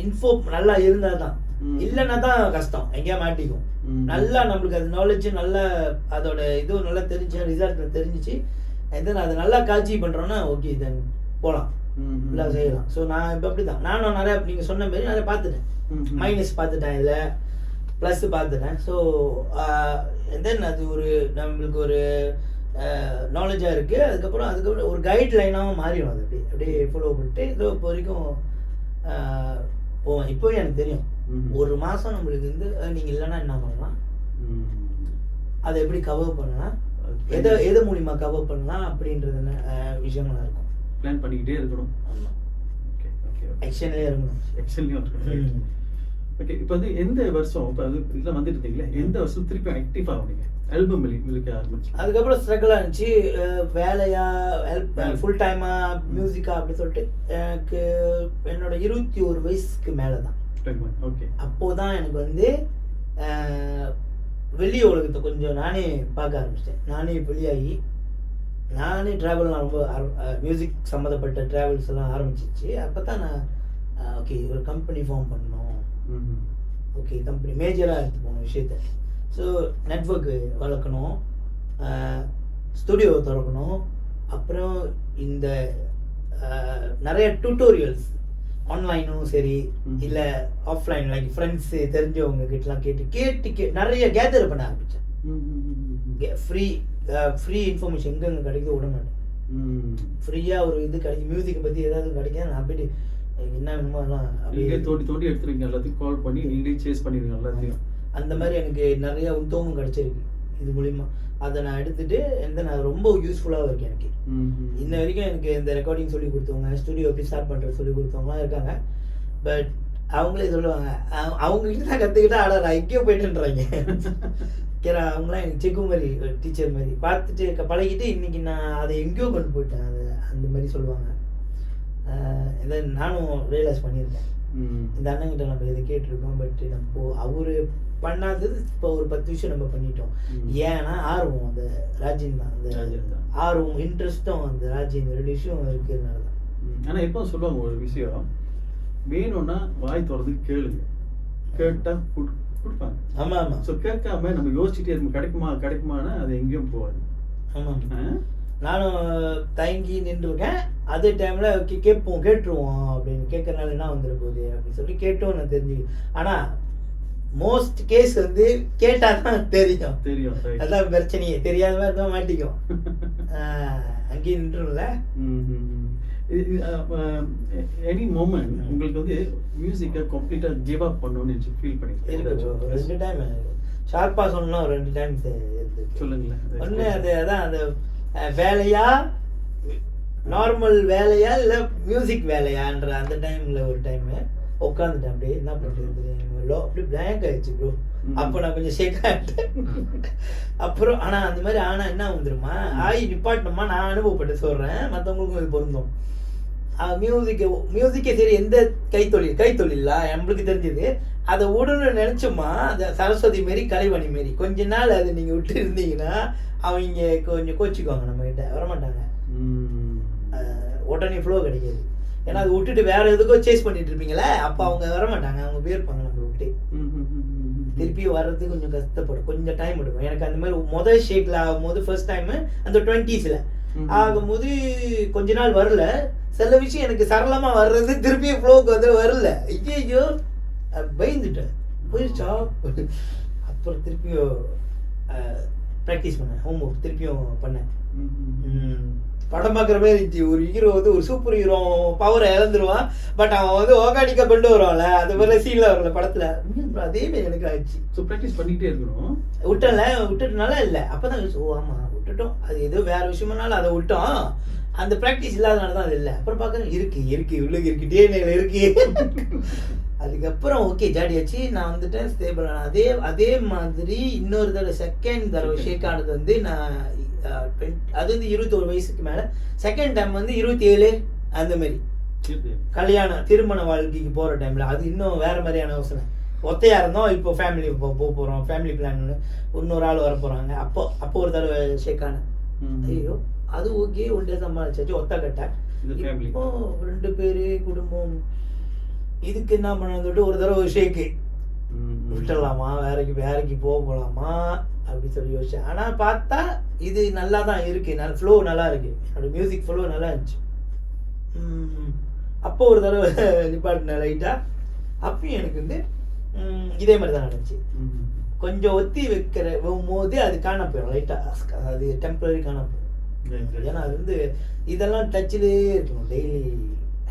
இன்ஃபோ நல்லா இருந்தால் தான், இல்லைன்னா தான் கஷ்டம், எங்கேயா மாட்டிக்கும். நல்லா நம்மளுக்கு அது நாலேஜ் நல்லா அதோட இதுவும் நல்லா தெரிஞ்சு ரிசல்ட் தெரிஞ்சிச்சு. அண்ட் தென் அதை நல்லா காட்சி பண்ணுறோன்னா ஓகே தென் போகலாம் இல்லை செய்யலாம். ஸோ நான் இப்போ அப்படி தான் நானும் நிறையா நீங்கள் சொன்ன மாரி நிறைய பார்த்துட்டேன். மைனஸ் பார்த்துட்டேன், இல்லை ப்ளஸ் பார்த்துட்டேன். ஸோ தென் அது ஒரு நம்மளுக்கு ஒரு நாலேஜாக இருக்குது. அதுக்கப்புறம் ஒரு கைட் லைனாகவும் மாறிடும். அது அப்படியே ஃபாலோ பண்ணிட்டு இதோ இப்போ வரைக்கும் போவேன். இப்போவும் எனக்கு தெரியும் ஒரு மாதம் நம்மளுக்கு வந்து நீங்கள் இல்லைன்னா என்ன பண்ணலாம், அதை எப்படி கவர் பண்ணலாம், எதை மூலிமா கவர் பண்ணலாம் அப்படின்றது விஷயங்களாக இருக்கும். பிளான் பண்ணிக்கிட்டே இருக்கணும். ஆமாம், ஓகே ஓகே ஆக்ஷன்லேயே இருக்கணும். ஆக்ஷன்லேயும் இருக்கணும். ஓகே, இப்போ வந்து எந்த வருஷம் இப்போ அது இதெல்லாம் வந்துட்டு இருந்தீங்களே, எந்த வருஷம் திருப்பி ஆக்டிவ் ஆகுனீங்க, ஆல்பம் வெளிக்க ஆரம்பிச்சு? அதுக்கப்புறம் ஸ்ட்ரகிளாக இருந்துச்சு. வேலையா ஃபுல் டைமா மியூசிக்கா அப்படி சொல்லிட்டு எனக்கு என்னோட 21 வயசுக்கு மேலே தான். ஓகே, அப்போதான் எனக்கு வந்து வெளி உலகத்தை கொஞ்சம் நானே பார்க்க ஆரம்பிச்சிட்டேன். நானே வெளியாகி நானே ட்ராவல்லாம் ரொம்ப மியூசிக் சம்மந்தப்பட்ட ட்ராவல்ஸ் எல்லாம் ஆரம்பிச்சிச்சு. அப்போ தான் நான் ஓகே ஒரு கம்பெனி ஃபார்ம் பண்ணணும், ஓகே கம்பெனி மேஜராக எடுத்து போகணும் விஷயத்த. ஸோ நெட்வொர்க்கு வளர்க்கணும், ஸ்டுடியோ திறக்கணும், அப்புறம் இந்த நிறைய டியூட்டோரியல்ஸ் ஆன்லைனும் சரி இல்லை ஆஃப்லைன் லைக் ஃப்ரெண்ட்ஸு தெரிஞ்சவங்க கிட்டலாம் கேட்டு நிறைய கேதர் பண்ண ஆரம்பித்தேன். ஃப்ரீ இன்ஃபர்மேஷன் எங்கெங்கே கிடைக்குது விட மாட்டேன். ஃப்ரீயாக ஒரு இது கிடைக்கும், மியூசிக்கை பற்றி ஏதாவது கிடைக்கும், நான் போய்ட்டு என்ன வேணுமோ அதெல்லாம் அப்படியே தோண்டி எடுத்துருவீங்க, எல்லாத்தையும் கால் பண்ணி நீங்களே சேஸ் பண்ணிடுங்க எல்லாத்தையும். அந்த மாதிரி எனக்கு நிறைய உத்தவமும் கிடச்சிருக்கு இது மூலிமா. அதை நான் எடுத்துகிட்டு நான் ரொம்ப யூஸ்ஃபுல்லாக இருக்கேன் எனக்கு. இன்ன வரைக்கும் எனக்கு இந்த ரெக்கார்டிங் சொல்லி கொடுத்தவங்க, ஸ்டுடியோ எப்படி ஸ்டார்ட் பண்ணுறது சொல்லி கொடுத்தவங்களாம் இருக்காங்க. பட் அவங்களே சொல்லுவாங்க அவங்ககிட்ட தான் கற்றுக்கிட்டா ஆடா நான் எங்கேயோ போயிட்டுன்றாங்க. கேரா அவங்களாம் எனக்கு செக்கு மாதிரி டீச்சர் மாதிரி பார்த்துட்டு பழகிட்டு இன்றைக்கி நான் அதை எங்கேயோ கொண்டு போயிட்டேன். அது அந்த மாதிரி சொல்லுவாங்க. இதை நானும் ரியலைஸ் பண்ணியிருக்கேன். இந்த அண்ணங்கிட்ட நம்ம இதை கேட்டிருக்கோம், பட் நம்ம அவர் பண்ணாதது இப்போ ஒரு 10 விஷயம் நம்ம பண்ணிட்டோம். ஏன்னா ஆர்வம் அந்த ராஜின் தான், அந்த ஆர்வம் இன்ட்ரெஸ்ட்டும் அந்த ராஜின் 2 விஷயம் இருக்கிறதுனால தான். ஆனால் எப்போ சொல்லுவாங்க ஒரு விஷயம் வேணும்னா வாய் திறந்து கேளுங்க, கேட்டா கொடுப்பாங்க. ஆமாம் ஆமாம். ஸோ கேட்காம நம்ம யோசிச்சுட்டே இருக்கும் கிடைக்குமானா அது எங்கேயும் போகாது. ஆமாம், நானும் தயங்கி நின்றுருக்கேன். அதே டைமில் கேட்டுருவோம் அப்படின்னு கேட்கறனால என்ன வந்துட போகுது அப்படின்னு சொல்லி கேட்டோம் நான் தெரிஞ்சு. ஆனால் மோஸ்ட் கேஸ் வந்து கேட்டால் தான் தெரியும். அதான் பிரச்சனையே, தெரியாத மாதிரி தான் மாட்டிக்கும். அங்கேயும் நின்றுல. எனி மோமெண்ட் உங்களுக்கு வந்து மியூசிக்கை கம்ப்ளீட்டாக கிவ் அப் பண்ணணும்னு ஃபீல் பண்ணிருக்கேன்? 2 டைம் ஷார்ப்பாக சொன்னா 2 டைம் சொல்லுங்களேன். ஒன்று அதான் அந்த வேலையா நார்மல் வேலையா இல்லை மியூசிக் வேலையான்ற அந்த டைமில் ஒரு டைமு உட்காந்துட்டேன். அப்படியே என்ன பண்ணுறது அப்படி பிளாங்க் ஆயிடுச்சு ப்ரோ. அப்போ நான் கொஞ்சம் ஷேக் ஆகிட்டேன். அப்புறம் ஆனால் அந்த மாதிரி ஆனால் என்ன வந்துருமா நிப்பாட்டணுமா, நான் அனுபவப்பட்டு சொல்கிறேன், மற்றவங்களுக்கும் இது பொருந்தும். மியூசிக்கே சரி, எந்த கைத்தொழிலா நம்மளுக்கு தெரிஞ்சது அதை உடனே நினச்சோமா, அந்த சரஸ்வதி மாரி கலைவாணி மாரி கொஞ்ச நாள் அதை நீங்கள் விட்டு இருந்தீங்கன்னா அவங்க கொஞ்சம் கோச்சிக்குவாங்க, நம்மகிட்ட வரமாட்டாங்க. உடனே ஃப்ளோ கிடைக்காது. ஏன்னா அது விட்டுட்டு வேற எதுக்கோ சேஸ் பண்ணிட்டு இருப்பீங்களே, அப்போ அவங்க வரமாட்டாங்க, அவங்க போயிருப்பாங்க நம்மளை விட்டு. திருப்பி வர்றதுக்கு கொஞ்சம் கஷ்டப்படும், கொஞ்சம் டைம் எடுக்கும். எனக்கு அந்த மாதிரி முதல் ஷேக்கில் ஆகும்போது ஃபர்ஸ்ட் டைமு அந்த 20s ஆகும்போது கொஞ்ச நாள் வரல. சில விஷயம் எனக்கு சரளமாக வர்றது திருப்பியும் ஃப்ளோக்கு வந்து வரல. ஐயோ பயந்துட்டேன், போயிடுச்சா. அப்புறம் திருப்பியும் ப்ராக்டிஸ் பண்ணேன், ஹோம் ஒர்க் திருப்பியும் பண்ணேன். படம் பார்க்குற மாதிரி இருந்துச்சு. ஒரு ஹீரோ வந்து ஒரு சூப்பர் ஹீரோ பவரை இழந்துருவான், பட் அவன் வந்து ஆர்கானிக்காக கொண்டு வருவான்ல, அது மாதிரி சீனில் வரல படத்தில். அதே மாதிரி எனக்கு ஆயிடுச்சு. ஸோ ப்ராக்டிஸ் பண்ணிக்கிட்டே இருக்கணும். விட்டுட்டனால இல்லை, அப்போ தான் ஓ ஆமாம் விட்டுட்டோம், அது ஏதோ வேறு விஷயமானாலும் அதை விட்டோம். அந்த ப்ராக்டிஸ் இல்லாதனால தான் அது இல்லை. அப்புறம் பார்க்குறேன் இருக்கு உள்ளுக்கு இருக்கு, டிஎன்ஏல இருக்கு. அதுக்கப்புறம் ஓகே ஜாடியாச்சு, நான் வந்துட்டேன் ஸ்டேபிள் ஆன. அதே மாதிரி இன்னொரு தடவை செகண்ட் தடவை ஷேக் ஆனது வந்து நான் அது வந்து 21 வயசுக்கு மேலே. செகண்ட் டைம் வந்து 27 அந்த மாதிரி கல்யாணம் திருமண வாழ்க்கைக்கு போகிற டைமில். அது இன்னும் வேறு மாதிரியான யோசனை. ஒத்தையாக இருந்தோம், இப்போ ஃபேமிலி போகிறோம், ஃபேமிலி பிளான் இன்னொரு ஆள் வர போகிறாங்க. அப்போ ஒரு தடவை ஷேக் ஆனேன். ஐயோ அது ஓகே, ஒன் டே சமாளிச்சாச்சு, ஒத்த கட்டேன். இப்போ 2 பேர் குடும்பம், இதுக்கு என்ன பண்ண ஒரு தடவை ஷேக்கு விட்டுடலாமா, வேலைக்கு போகலாமா அப்படின்னு சொல்லி யோசிச்சேன். ஆனால் பார்த்தா இது நல்லா தான் இருக்குது, ஃப்ளோ நல்லா இருக்குது, என்னோடய மியூசிக் ஃப்ளோ நல்லா இருந்துச்சு. அப்போ ஒரு தடவை நிப்பாட்டினேன் லைட்டாக. அப்பயும் எனக்கு வந்து இதே மாதிரி தான் நடந்துச்சு. கொஞ்சம் ஒத்தி வைக்கிற போது அது காண போயிடும் லைட்டாக, அது டெம்பரரி காண போயிடும். ஏன்னா அது வந்து இதெல்லாம் டச்சிலே இருக்கணும், டெய்லி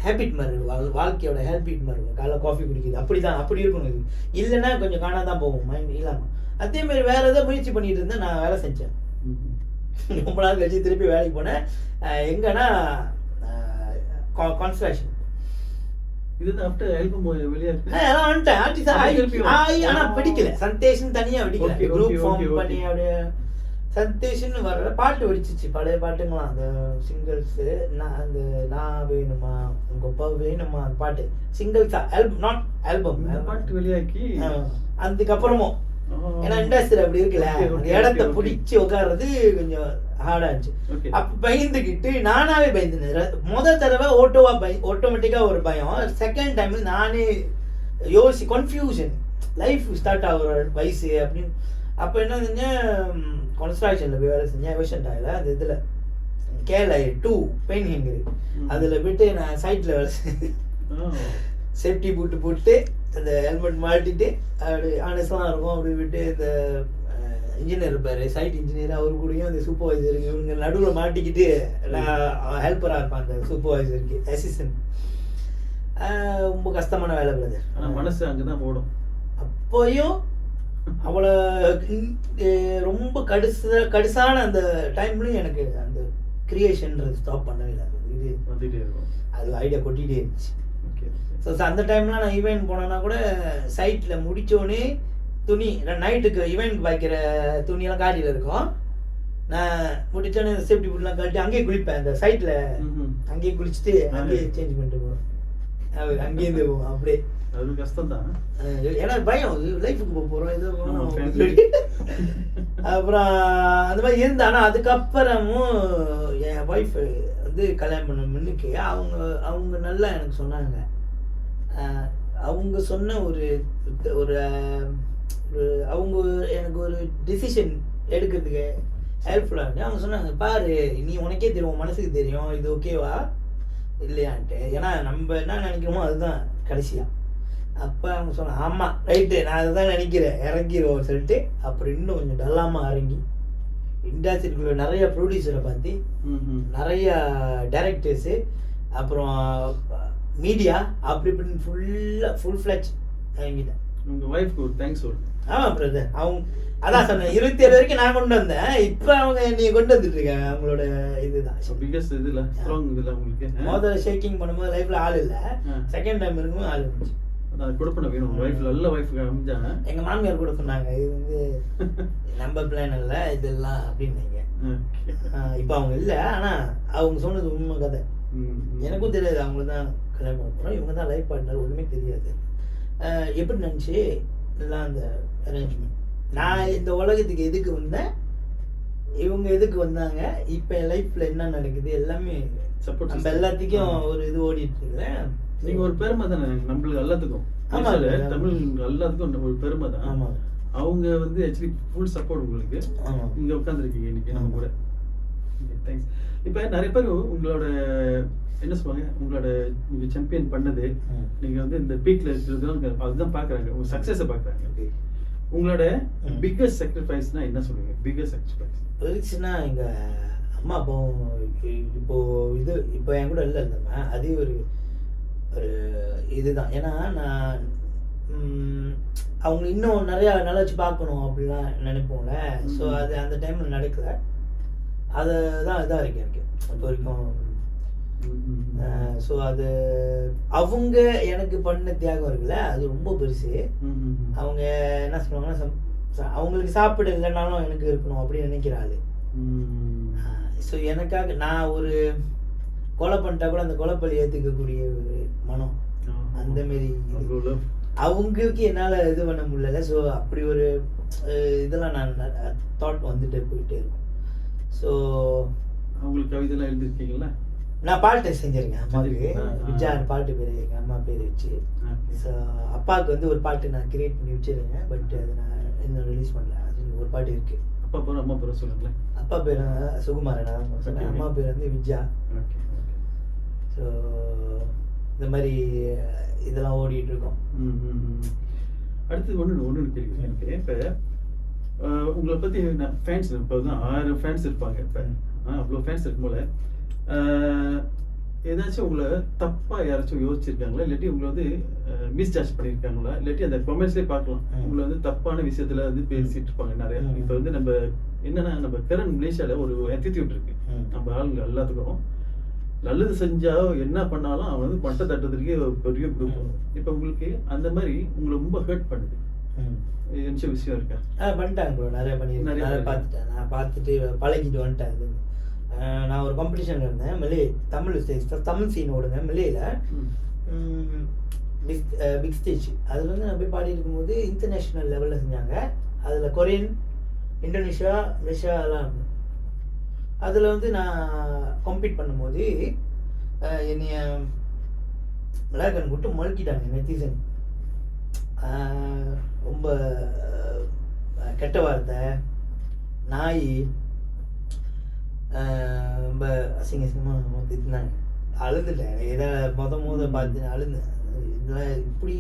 ஹேபிட் மாதிரி இருக்கும், வாழ்க்கையோட ஹேபிட் மாதிரி இருக்கும். காலைல காஃபி குடிக்குது அப்படி இருக்கணும். இது இல்லைன்னா கொஞ்சம் காணா தான் போகும் மைண்ட் இல்லாமல். அதேமாதிரி வேறு எதாவது முயற்சி பண்ணிட்டு இருந்தேன். நான் வேலை செஞ்சேன், ரொம்ப நாள் கழிச்சு திருப்பி வேலைக்கு போனேன். எங்கன்னா கன்ஸ்ட்ரக்ஷன். இது ஆஃப்டர் ஆல்பம் வெளியாச்சு. அதெல்லாம் வந்துட்டேன் ஆர்டிஸ்ட் ஆனால் பிடிக்கல. சந்தேஷன் தனியாக பிடிக்கல, குரூப் ஃபார்ம் பண்ணி அப்படியே சந்தேஷன்னு வர பாட்டு வெடிச்சிச்சு, பழைய பாட்டுங்களாம், அந்த சிங்கிள்ஸு. அந்த நான் வேணுமா உங்கள் அப்பா வேணுமா அந்த பாட்டு சிங்கிள்ஸா, நாட் ஆல்பம். பாட்டு வெளியாக்கி அதுக்கப்புறமும் ஏன்னா இண்டஸ்ட்ரி அப்படி இருக்குல்ல, அந்த இடத்த பிடிச்சி உட்கார்றது கொஞ்சம் ஹார்டாக இருந்துச்சு. அப்போ பயந்துக்கிட்டு நானாவே பயந்துனேன். முதல் தடவை ஆட்டோமேட்டிக்காக ஒரு பயம். செகண்ட் டைம் நானே கன்ஃபியூஷன், லைஃப் ஸ்டார்ட் ஆகுற வயசு அப்படின்னு. அப்போ என்ன செஞ்சேன், கன்ஸ்ட்ரக்ஷனில் போய் வேலை செஞ்சேன், விஷன்டாயில் அந்த இதில் கேலை 2 பெயின் ஹேங்கரு அதில் போய்ட்டு நான் சைட்டில் வேலை செஞ்சேன். சேஃப்டி பூட்டு போட்டு அந்த ஹெல்மெட் மாட்டிட்டு அப்படி ஆனஸ்டாக இருக்கும். அப்படி விட்டு இந்த இன்ஜினியர் இருப்பார், சைட் இன்ஜினியர், அவரு கூடயும் அந்த சூப்பர்வைசர் இவங்க நடுவில் மாட்டிக்கிட்டு நான் ஹெல்ப்பராக இருப்பேன் அந்த சூப்பர்வைசருக்கு, அசிஸ்டன்ட். ரொம்ப கஷ்டமான வேலை பிரதர். ஆனால் மனசு அங்கே தான் போடும். அப்போயும் அவ்வளோ ரொம்ப கடுசான அந்த டைம்லையும் எனக்கு அந்த கிரியேஷன்றது ஸ்டாப் பண்ணவே இல்லை. இது வந்துகிட்டே இருக்கும், அது ஐடியா கொட்டிகிட்டே இருந்துச்சு. ஸோ அந்த டைம்லாம் நான் ஈவெண்ட் போனேன்னா கூட சைட்டில் முடித்தோடனே துணி நைட்டுக்கு ஈவெண்ட் வைக்கிற துணியெல்லாம் காட்டியில் இருக்கும். நான் முடித்தோடனே சேஃப்டி பூட்லாம் கழட்டி அங்கேயே குளிப்பேன், அந்த சைட்டில் அங்கேயே குளிச்சுட்டு அங்கேயே சேஞ்ச் பண்ணிட்டு போவேன். அங்கேயிருந்து போவோம் அப்படியே. அது கஷ்டம் தான், ஏன்னா பயம், லைஃபுக்கு போக போகிறோம் இது அப்புறம் அந்த மாதிரி இருந்து. ஆனால் அதுக்கப்புறமும் என் ஒய்ஃப் வந்து கல்யாணம் பண்ண முன்னுக்கு அவங்க நல்லா எனக்கு சொன்னாங்க. அவங்க சொன்ன ஒரு அவங்க எனக்கு ஒரு டிசிஷன் எடுக்கிறதுக்கு ஹெல்ப்ஃபுல்லாக இருந்துச்சு. அவங்க சொன்னாங்க, பாரு நீ உனக்கே தெரியும், மனசுக்கு தெரியும் இது ஓகேவா இல்லையான்ட்டு. ஏன்னா நம்ம என்ன நினைக்கிறோமோ அதுதான் கடைசியாக. அப்போ அவங்க சொன்னாங்க, ஆமாம் ரைட்டு நான் அதுதான் நினைக்கிறேன், இறங்கிடுவோம் சொல்லிட்டு. அப்புறம் இன்னும் கொஞ்சம் டல்லாமல் இறங்கி இண்டஸ்ட்ரிக்குள்ள நிறைய ப்ரொடியூசரை பார்த்து, நிறைய டைரக்டர்ஸு, அப்புறம் மீடியா, அப்படி இப்படின்னு ஃபுல் ஃப்ளெஜ் இறங்கிட்டேன். உங்கள் ஒய்ஃப்க்கு ஒரு தேங்க்ஸ் சொல்லுங்கள். ஆமாம் பிரதர், அவங்க அதான் சொன்னேன் 27 வரைக்கும் நான் கொண்டு வந்தேன், இப்போ அவங்க நீ கொண்டு வந்துட்டு இருக்காங்க. அவங்களோட இதுதான் பிகஸ்ட் இதில் ஸ்ட்ராங் இதில் உங்களுக்கு. முதல்ல ஷேக்கிங் பண்ணும்போது லைஃப்பில் ஆள் இல்லை, செகண்ட் டைம் இருக்கும்போது ஆள் இருந்துச்சு. அதான் கொடுப்பன வேணும், ஒய்ஃப் நல்ல ஒய்ஃபுக்கு அமைஞ்சாங்க. எங்கள் மாமியார் கூட சொன்னாங்க, இது வந்து நம்ம பிளான் இல்லை இதெல்லாம் அப்படின்னாங்க. இப்போ அவங்க இல்லை, ஆனால் அவங்க சொன்னது உண்மை கதை. எனக்கும் தெரியாது, அவங்கள தான் கல்யாணம் பண்ண போகிறோம், இவங்க தான் லைஃப் பார்ட்னர், ஒன்றுமே தெரியாது. எப்படி நினச்சி எல்லாம் அந்த அரேஞ்ச்மெண்ட். நான் இந்த உலகத்துக்கு எதுக்கு வந்தேன், இவங்க எதுக்கு வந்தாங்க, இப்போ என் லைஃப்பில் என்ன நடக்குது எல்லாமே சப்போர்ட். நம்ம எல்லாத்துக்கும் ஒரு இது ஓடிட்டு இருக்கிறேன். நீங்கள் ஒரு பெருமை தானே நம்மளுக்கு எல்லாத்துக்கும். ஆமாம், தமிழ் எல்லாத்துக்கும் ஒரு பெருமை தான். ஆமாம், அவங்க வந்து ஆக்சுவலி ஃபுல் சப்போர்ட் உங்களுக்கு. இங்கே உட்காந்துருக்கீங்க இன்னைக்கு நம்ம கூட. தேங்க்ஸ். இப்போ நிறைய பேர் உங்களோட என்ன சொல்லுவாங்க, உங்களோட நீங்கள் சாம்பியன் பண்ணது, நீங்கள் வந்து இந்த பீக்கில் இருக்கிறது அதுதான் பார்க்குறாங்க, உங்கள் சக்ஸஸை பார்க்குறாங்க. உங்களோட பிக்கஸ்ட் சாக்ரிஃபைஸ்னா என்ன சொல்லுவீங்க? பிக்கஸ்ட் சாக்ரிஃபைஸ் இருந்துச்சுன்னா எங்கள் அம்மா அப்பாவும் இப்போ என் கூட இல்லை இல்லைம்மா, அதே ஒரு இதுதான். ஏன்னா நான் அவங்க இன்னும் நிறையா நல்லா வச்சு பார்க்கணும் அப்படிலாம் நினைப்போம்ல. ஸோ அது அந்த டைமில் நடக்கலை. அதை தான் இதாக இருக்கு எனக்கு இப்போ வரைக்கும். ஸோ அது அவங்க எனக்கு பண்ண தியாகம் இருக்குல்ல, அது ரொம்ப பெருசு. அவங்க என்ன சொல்லுவாங்கன்னா, அவங்களுக்கு சாப்பிட இல்லைனாலும் எனக்கு இருக்கணும் அப்படின்னு நினைக்கிறாள். ஸோ எனக்காக நான் ஒரு கொலை பண்ணிட்டா கூட அந்த கொலைப்பள்ளி ஏற்றுக்கக்கூடிய ஒரு மனம், அந்த மாரி அவங்களுக்கு என்னால் இது பண்ண முடியல. ஸோ அப்படி ஒரு இதெல்லாம் நான் தாட் வந்துட்டு போயிட்டே இருக்கும். ஸோ அவங்களுக்கு கவிதைலாம் எழுதிருக்கீங்களா? நான் பாட்டு செஞ்சிருக்கேன் அம்மாவுக்கு. செஞ்சிருக்கீங்களா? விஜயான்னு பாட்டு பேர் எங்கள் அம்மா பேர் வச்சு. Okay. ஸோ அப்பாவுக்கு வந்து ஒரு பாட்டு நான் கிரியேட் பண்ணி வச்சிருக்கேன். பட் அது நான் இன்னும் ரிலீஸ் பண்ணல. அது ஒரு பாட்டு இருக்குது. அப்பா பேரும் அம்மா பேரும் சொல்லுங்களேன். அப்பா பேர் சுகுமாரன், நான் சொன்னேன். Okay. அம்மா பேர் வந்து விஜயா. Okay okay. ஸோ இந்த மாதிரி இதெல்லாம் ஓடிட்டு இருக்கோம். அடுத்து ஒன்று கேள்வி எனக்கு. இப்போ உங்களை பற்றி ஃபேன்ஸ் இப்போ தான் 1000 ஃபேன்ஸ் இருப்பாங்க. இப்போ அவ்வளோ ஃபேன்ஸ் இருக்கும்போல ஏதாச்சும் உங்களை தப்பாக யாராச்சும் யோசிச்சிருக்காங்களா, இல்லாட்டி உங்களை வந்து மிஸ்ஜார்ஜ் பண்ணியிருக்காங்களா, இல்லாட்டி அந்த கொமெண்ட்ஸ்லேயே பார்க்கலாம் உங்களை வந்து தப்பான விஷயத்தில் வந்து பேசிட்டு இருப்பாங்க நிறையா. இப்போ வந்து நம்ம என்னன்னா நம்ம கரண்ட் மலேசியாவில் ஒரு ஆட்டிடியூட் இருக்கு நம்ம ஆளுங்க எல்லாத்துக்கும். நல்லது செஞ்சா என்ன பண்ணாலும் அவன் வந்து பட்டை தட்டுறதுக்கே ஒரு பெரிய குரூப். இப்போ உங்களுக்கு அந்த மாதிரி உங்களை ரொம்ப ஹர்ட் பண்ணுது என்ன விஷயம் இருக்கா? பண்ணிட்டாங்க ப்ரோ, நிறைய பண்ணியிருக்கேன். நிறைய பார்த்துட்டேன். நான் பார்த்துட்டு பழகிட்டு வந்துட்டேன். அது நான் ஒரு காம்படிஷனில் இருந்தேன் மலே தமிழ் சீன் ஓடுங்க மலேயில் பிக் ஸ்டேஜ். அதில் வந்து நான் போய் பாடி இருக்கும்போது இன்டர்நேஷ்னல் லெவலில் செஞ்சாங்க. அதில் கொரியன், இந்தோனேஷியா, மலேசியா எல்லாம் இருந்தேன். அதில் வந்து நான் காம்பீட் பண்ணும்போது என்னைய மிளகன் கூட்டு மழுக்கிட்டாங்க நெத்திசன். ரொம்ப கெட்ட வார்த்தை, நாய், ரொம்ப அசிங்கமாக திட்டினாங்க. அழுதுட்டேன். எதாவது பார்த்து அழுந்தேன். இதெல்லாம் இப்படி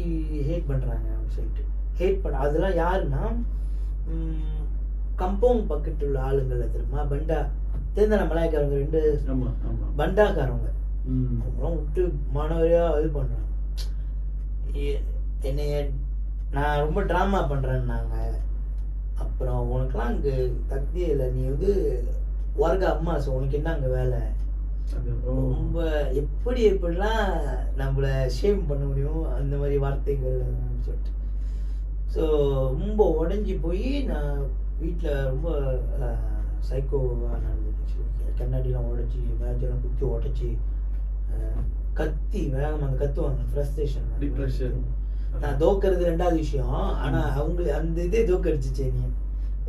ஹேட் பண்ணுறாங்க அப்படின்னு சொல்லிட்டு அதெல்லாம் யாருன்னா கம்பவுண்ட் பக்கெட் உள்ள ஆளுங்கள் தெரியுமா, பண்டா தெரிந்த மலாய்க்காரவங்க 2 பண்டாக்காரவங்க அவங்களாம் விட்டு மாணவரியாக இது பண்ணுறாங்க. என்னைய நான் ரொம்ப ட்ராமா பண்ணுறேன்னாங்க. அப்புறம் உனக்கெல்லாம் அங்கே தகுதியே இல்லை, நீ வந்து வர்க்க அம்மா, ஸோ உனக்கு என்ன அங்கே வேலை, ரொம்ப எப்படிலாம் நம்மளை ஷேம் பண்ண முடியும் அந்த மாதிரி வார்த்தைகள் சொல்லிட்டு. ஸோ ரொம்ப உடஞ்சி போய் நான் வீட்டில் ரொம்ப சைக்கோவாக நடந்துச்சு. கண்ணாடிலாம் உடச்சி மேஜெல்லாம் குத்தி உடச்சி கத்தி வேகம் அந்த கத்துவாங்க ஃப்ரஸ்ட்ரேஷன், டிப்ரெஷன். நான் தோக்கிறது 2வது விஷயம். ஆனால் அவங்க அந்த இதே தோக்கடிச்சிச்சு நீ.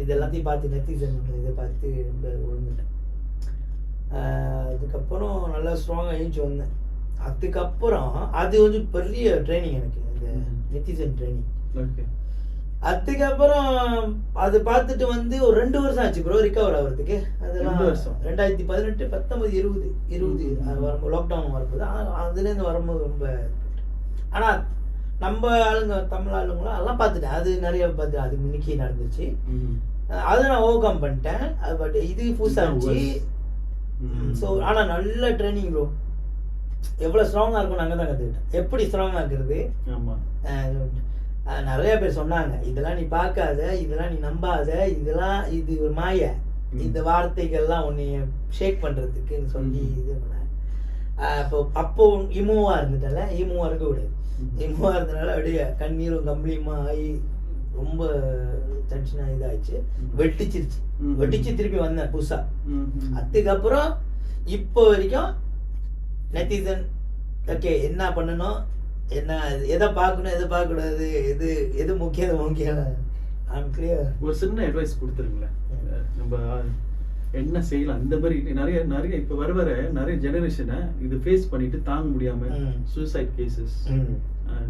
இது எல்லாத்தையும் பார்த்து நெத்திசன் இதை பார்த்து ரொம்ப விழுந்துட்டேன். அதுக்கப்புறம் நல்லா ஸ்ட்ராங்காக எழுந்துச்சு வந்தேன். அதுக்கப்புறம் அது வந்து பெரிய ட்ரைனிங் எனக்கு, இந்த நெத்திசன் ட்ரைனிங். ஓகே. அதுக்கப்புறம் அது பார்த்துட்டு வந்து ஒரு 2 வருஷம் ஆச்சு ப்ரோ ரிகவர் ஆகிறதுக்கு. அதெல்லாம் 2018, 19, 20 வரும்போது லாக்டவுன் வரும்போது அதுலேருந்து வரும்போது ரொம்ப. ஆனால் நம்ம ஆளுங்க தமிழ் ஆளுங்களும் அதெல்லாம் பார்த்துட்டேன். அது நிறைய பார்த்து அதுக்கு இன்னைக்கு நடந்துச்சு. அதை நான் ஓவர் கம் பண்ணிட்டேன். பட் இது புதுசாக இருந்துச்சு. ஸோ ஆனால் நல்ல ட்ரைனிங் ப்ரோ. எவ்வளோ ஸ்ட்ராங்காக இருக்கும் நாங்கள் தான் கற்றுக்கிட்டேன். எப்படி ஸ்ட்ராங்காக இருக்கிறது. நிறைய பேர் சொன்னாங்க இதெல்லாம் நீ பார்க்காத, இதெல்லாம் நீ நம்பாத, இதெல்லாம் இது ஒரு மாய, இந்த வார்த்தைகள்லாம் உன்னைய ஷேக் பண்ணுறதுக்குன்னு சொல்லி இது பண்ணாங்க. அப்போ இமோவாக இருந்துட்டல, இமோவாக இருக்கக்கூடாது. இமோவாக இருந்தனால அப்படியே கண்ணீரும் கம்பளியுமா ஆகி ரொம்ப டென்ஷனாக இதாகிடுச்சு. வெட்டிச்சு திருப்பி வந்தேன் புதுசாக. அதுக்கப்புறம் இப்போ வரைக்கும் நெத்திசன் ஓகே என்ன பண்ணணும், என்ன எதை பார்க்கணும், எதை பார்க்கக்கூடாது, எது முக்கியம் ஒரு சின்ன அட்வைஸ் கொடுத்துருங்களேன். நம்ம என்ன செய்யலாம் இந்த மாதிரி நிறைய இப்போ வர நிறைய ஜெனரேஷனை இது ஃபேஸ் பண்ணிட்டு தாங்க முடியாம சூசைட் கேசஸ்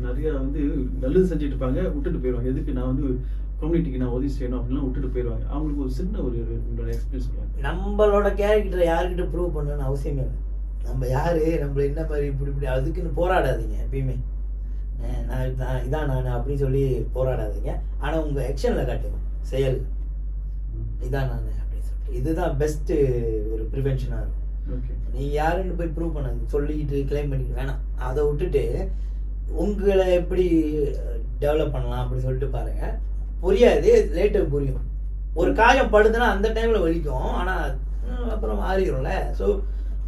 நிறைய வந்து நல்லது செஞ்சுட்டு இருப்பாங்க, விட்டுட்டு போயிடுவாங்க. எதுக்கு நான் வந்து கம்யூனிட்டிக்கு நான் உதவி செய்யணும் அப்படிலாம் விட்டுட்டு போயிடுவாங்க. அவங்களுக்கு ஒரு சின்ன ஒரு உங்களோட எக்ஸ்பீரியன்ஸ் சொல்லுவாங்க. நம்மளோட கேரக்டரை யாருக்கிட்ட ப்ரூவ் பண்ணணும்னு அவசியமே இல்லை. நம்ம யாரு, நம்மள என்ன மாதிரி இப்படி அதுக்குன்னு போராடாதீங்க. எப்பயுமே நான் இதான் நான் அப்படின்னு சொல்லி போராடாதீங்க. ஆனால் உங்கள் ஆக்ஷனில் காட்டுங்க, செயல் இதான் நான் அப்படின்னு சொல்லிட்டு. இதுதான் பெஸ்ட்டு ஒரு ப்ரிவென்ஷனாக இருக்கும். ஓகே. நீங்கள் யாருன்னு போய் ப்ரூவ் பண்ணாது சொல்லிக்கிட்டு கிளைம் பண்ணிட்டு வேணாம். அதை விட்டுட்டு உங்களை எப்படி டெவலப் பண்ணலாம் அப்படின்னு சொல்லிட்டு பாருங்கள். புரியாது, லேட்டாக புரியும். ஒரு காயம் படுதுன்னா அந்த டைமில் வலிக்கும், ஆனால் அப்புறம் மாறிடும்ல. ஸோ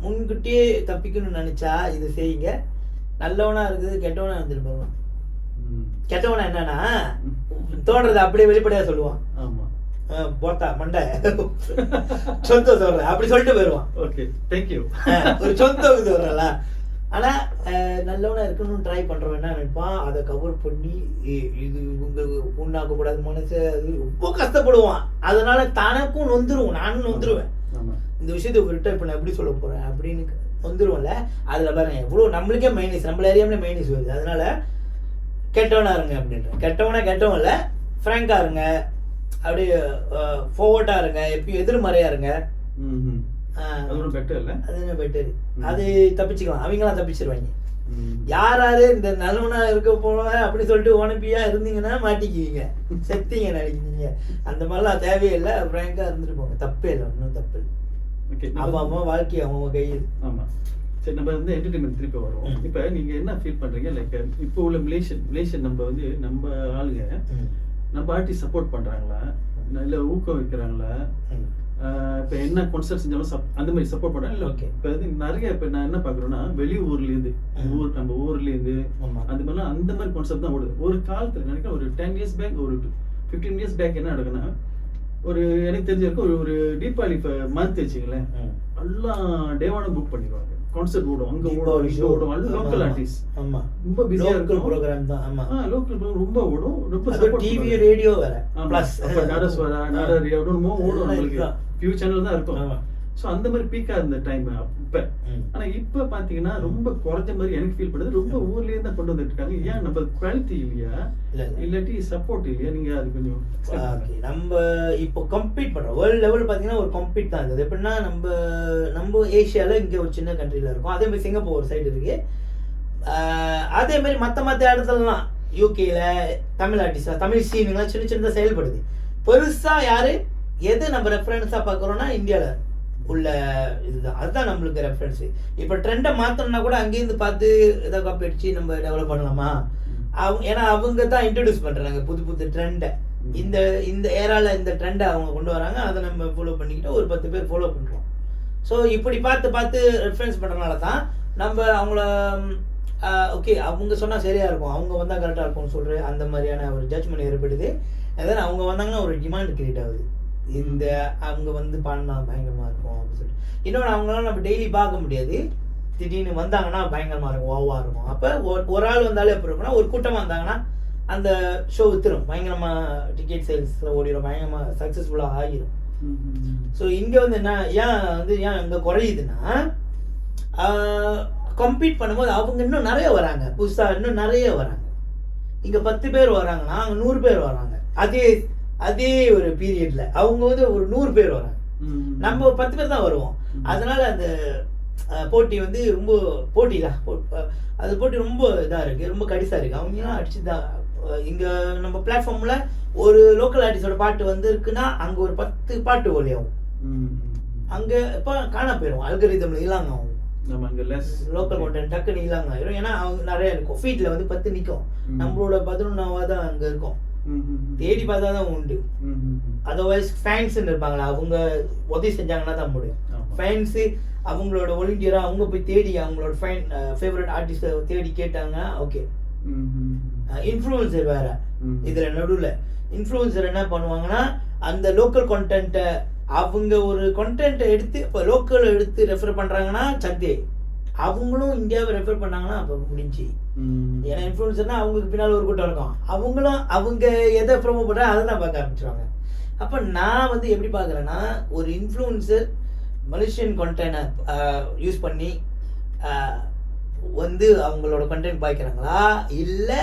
முன்கூட்டியே தப்பிக்கணும்னு நினச்சா இது செய்யுங்க. நல்லவனா இருக்குது, கெட்டவனா இருந்துட்டு போவான். கெட்டவனா என்னன்னா தோன்றதை அப்படியே வெளிப்படையா சொல்லுவான். போட்டா மண்டை சொந்த சொல்ற அப்படி சொல்லிட்டு போயிடுவான். Okay, thank you. ஒரு சொந்த சொல்றல. ஆனா நல்லவனா இருக்கணும்னு ட்ரை பண்றவன் என்ன நினைப்பான், அதை கவர் பண்ணி இது உங்க புண்ணாக்க கூடாது மனசு, அது ரொம்ப கஷ்டப்படுவான். அதனால தனக்கும் நொந்துருவோம், நானும் நொந்துருவேன். இந்த விஷயத்தை ஒரு ரிட்டர்ன் பண்ண எப்படி சொல்ல போறேன் அப்படின்னு வந்துரும்ல, அதில் பாருங்க எவ்வளோ நம்மளுக்கே மைனஸ், நம்மள ஏரியாமலே மைனஸ் வருது. அதனால கெட்டவனா இருங்க அப்படின்ற. கெட்டவன் இல்லை, ஃப்ராங்காக இருங்க, அப்படியே ஃபார்வர்டாக இருங்க, எப்பயும் எதிர்மறையாக இருங்க. அது ஒன்றும் பெட்டர் இல்லை, அது என்ன பெட்டர், அது தப்பிச்சுக்கலாம், அவங்களாம் தப்பிச்சிருவாங்க. யாராரு இந்த நல்லவனா இருக்க போன அப்படி சொல்லிட்டு உனப்பியா இருந்தீங்கன்னா மாட்டிக்குவீங்க, செத்தீங்க நினைக்கிறீங்க. அந்த மாதிரிலாம் தேவையில்லை, ஃப்ராங்காக இருந்துட்டு போங்க, தப்பே இல்லை, ஒன்றும் தப்பு இல்லை. அவன் வாழ்க்கை அவன் கையில். ஆமாம். சரி, நம்ம வந்து என்டர்டைன்மெண்ட் திருப்பி வருவோம். இப்போ நீங்கள் என்ன ஃபீல் பண்ணுறீங்க, லைக் இப்போ உள்ள மலேசியன் நம்ம வந்து நம்ம ஆளுங்க நம்ம ஆர்டிஸ்ட் சப்போர்ட் பண்ணுறாங்களா, இல்லை ஊக்கம் வைக்கிறாங்களா, இப்போ என்ன கான்சர்ட் செஞ்சாலும் அந்த மாதிரி சப்போர்ட் பண்ணுறாங்க இல்லை? ஓகே, இப்போ வந்து நிறைய இப்போ நான் என்ன பார்க்குறேன்னா வெளியூர்லேருந்து நம்ம ஊர்லேருந்து அந்த மாதிரிலாம் அந்த மாதிரி கான்செப்ட் தான் ஓடுது. ஒரு காலத்தில் நினைக்கிறேன் ஒரு 10 years பேக், ஒரு 15 years பேக் என்ன நடக்குன்னா, ஒரு எனக்கு தெரிஞ்சிருக்க ஒரு தீபாவளி இப்போ மந்த் வச்சுங்களேன், எல்லாம் டேவான புக் பண்ணிடுவாங்க, கான்செர்ட் ஓடும், அங்கே ஓடும், இங்கே ஓடும், எல்லாம் லோக்கல் ஆர்டிஸ்ட். ஆமாம், ரொம்ப பிஸியாக இருக்கும் ப்ரோக்ராம் தான். ஆமாம், லோக்கல் ப்ரோக்ராம் ரொம்ப ஓடும், ரொம்ப டிவி ரேடியோ வேற ப்ளஸ் அப்போ நாடஸ்வரா நாடரி அப்படின்னு ஓடும், நம்மளுக்கு ஃபியூ சேனல் தான் இருக்கும். ஸோ அந்த மாதிரி பீக்காக இருந்த டைம் இப்போ. ஆனால் இப்போ பார்த்தீங்கன்னா ரொம்ப குறைஞ்ச மாதிரி எனக்கு ஃபீல் பண்ணுது. ரொம்ப ஊர்லேயே தான் கொண்டு வந்துட்டு இருக்காங்க. ஏன் நம்ம குவாலிட்டி இல்லையா, இல்லாட்டி சப்போர்ட் இல்லையா? நீங்கள் அது கொஞ்சம் நம்ம இப்போ கம்பீட் பண்ணுறோம் வேர்ல்டு லெவல் பார்த்தீங்கன்னா ஒரு கம்பீட் தான் இருக்குது. எப்படின்னா நம்ம ஏஷியாவில் இங்கே ஒரு சின்ன கண்ட்ரியில் இருக்கும், அதே மாதிரி சிங்கப்பூர் ஒரு சைடு இருக்குது, அதே மாதிரி மற்ற இடத்துலலாம் யூகேல தமிழ் ஆர்டிஸ்டாக தமிழ் சீனுங்களாம் சின்ன சின்னதாக செயல்படுது. பெருசாக யார் எது நம்ம ரெஃபரன்ஸாக பார்க்குறோன்னா இந்தியாவில் உள்ள இதுதான், அதுதான் நம்மளுக்கு ரெஃபரன்ஸு. இப்போ ட்ரெண்டை மாற்றணும்னா கூட அங்கேருந்து பார்த்து ஏதாவது காப்பி அடிச்சு நம்ம டெவலப் பண்ணலாமா? ஏன்னா அவங்க தான் இன்ட்ரடியூஸ் பண்ணுறாங்க புது ட்ரெண்டை. இந்த ஏரால இந்த ட்ரெண்டை அவங்க கொண்டு வராங்க, அதை நம்ம ஃபாலோ பண்ணிக்கிட்டு ஒரு 10 பேர் ஃபாலோ பண்ணுறோம். ஸோ இப்படி பார்த்து ரெஃபரன்ஸ் பண்ணுறதுனால தான் நம்ம அவங்கள ஓகே அவங்க சொன்னால் சரியாக இருக்கும், அவங்க வந்தால் கரெக்டாக இருக்கும்னு சொல்கிற அந்த மாதிரியான ஒரு ஜட்ஜ்மெண்ட் ஏற்படுது. அதான் அவங்க வந்தாங்கன்னா ஒரு டிமாண்ட் கிரியேட் ஆகுது, இந்த அவங்க வந்து பாடினா பயங்கரமாக இருக்கும் அப்படின்னு சொல்லிட்டு. இன்னொன்று அவங்களால நம்ம டெய்லி பார்க்க முடியாது, திடீர்னு வந்தாங்கன்னா பயங்கரமாக இருக்கும், ஓவாக இருக்கும். அப்போ ஒரு ஆள் வந்தாலே எப்படி இருக்குன்னா, ஒரு கூட்டமாக வந்தாங்கன்னா அந்த ஷோ வித்துரும், பயங்கரமாக டிக்கெட் சேல்ஸில் ஓடிடும், பயங்கரமாக சக்ஸஸ்ஃபுல்லாக ஆகிடும். ஸோ இங்கே வந்து ஏன் இங்கே குறையுதுன்னா, கம்பீட் பண்ணும்போது அவங்க இன்னும் நிறைய வராங்க, புதுசாக இன்னும் நிறைய வராங்க. இங்கே 10 பேர் வராங்கன்னா அங்கே 100 பேர் வராங்க. அதே ஒரு பீரியட்ல அவங்க வந்து ஒரு 100 பேர் வராங்க, நம்ம 10 பேர் தான் வருவோம். அதனால அந்த போட்டி வந்து ரொம்ப போட்டி தான், அது போட்டி ரொம்ப இதாக இருக்குது, ரொம்ப கடிசாக இருக்குது. அவங்களாம் அடிச்சு தான் இங்கே நம்ம பிளாட்ஃபார்மில் ஒரு லோக்கல் ஆர்டிஸ்டோட பாட்டு வந்து இருக்குன்னா அங்கே ஒரு 10 பாட்டு ஒலியாகும், அங்கே இப்போ காண போயிடும், அல்கரிதம்ல இல்லாங்க ஆகும், லோக்கல் கண்டென்ட் டக்குன்னு இல்லாங்க ஆயிரும். ஏன்னா அவங்க நிறைய இருக்கும், ஃபீட்ல வந்து 10 நிற்கும், நம்மளோட 11ஆவது தான் அங்கே இருக்கும், தேடி பார்த்தா தான் உண்டு. அதர்வைஸ் ஃபேன்ஸ் இருப்பாங்களா, அவங்க உதவி செஞ்சாங்கன்னா தான் முடியும். ஃபேன்ஸு அவங்களோட ஒலிண்டியராக அவங்க போய் தேடி அவங்களோட ஃபேவரட் ஆர்டிஸ்ட்டை தேடி கேட்டாங்க. ஓகே, இன்ஃப்ளூயன்சர் வேற இதில் நடுவில் இன்ஃப்ளூயன்சர் என்ன பண்ணுவாங்கன்னா, அந்த லோக்கல் கண்டென்ட்டை அவங்க ஒரு கண்டென்ட்டை எடுத்து இப்போ லோக்கல் எடுத்து ரெஃபர் பண்ணுறாங்கன்னா சத்தே, அவங்களும் இந்தியாவை ரெஃபர் பண்ணாங்கன்னா அப்போ முடிஞ்சு. ஏன்னா இன்ஃப்ளூயன்சர்னா அவங்களுக்கு பின்னால் ஒரு கூட்டம் இருக்கும், அவங்களும் அவங்க எதை ப்ரொமோட் பண்ணுறாங்க அதை தான் பார்க்க ஆரம்பிச்சிருவாங்க. அப்போ நான் வந்து எப்படி பார்க்குறேன்னா, ஒரு இன்ஃப்ளூயன்சர் மலேசியன் கண்டென்ட்டை யூஸ் பண்ணி வந்து அவங்களோட கண்டென்ட் பாய்க்கிறாங்களா இல்லை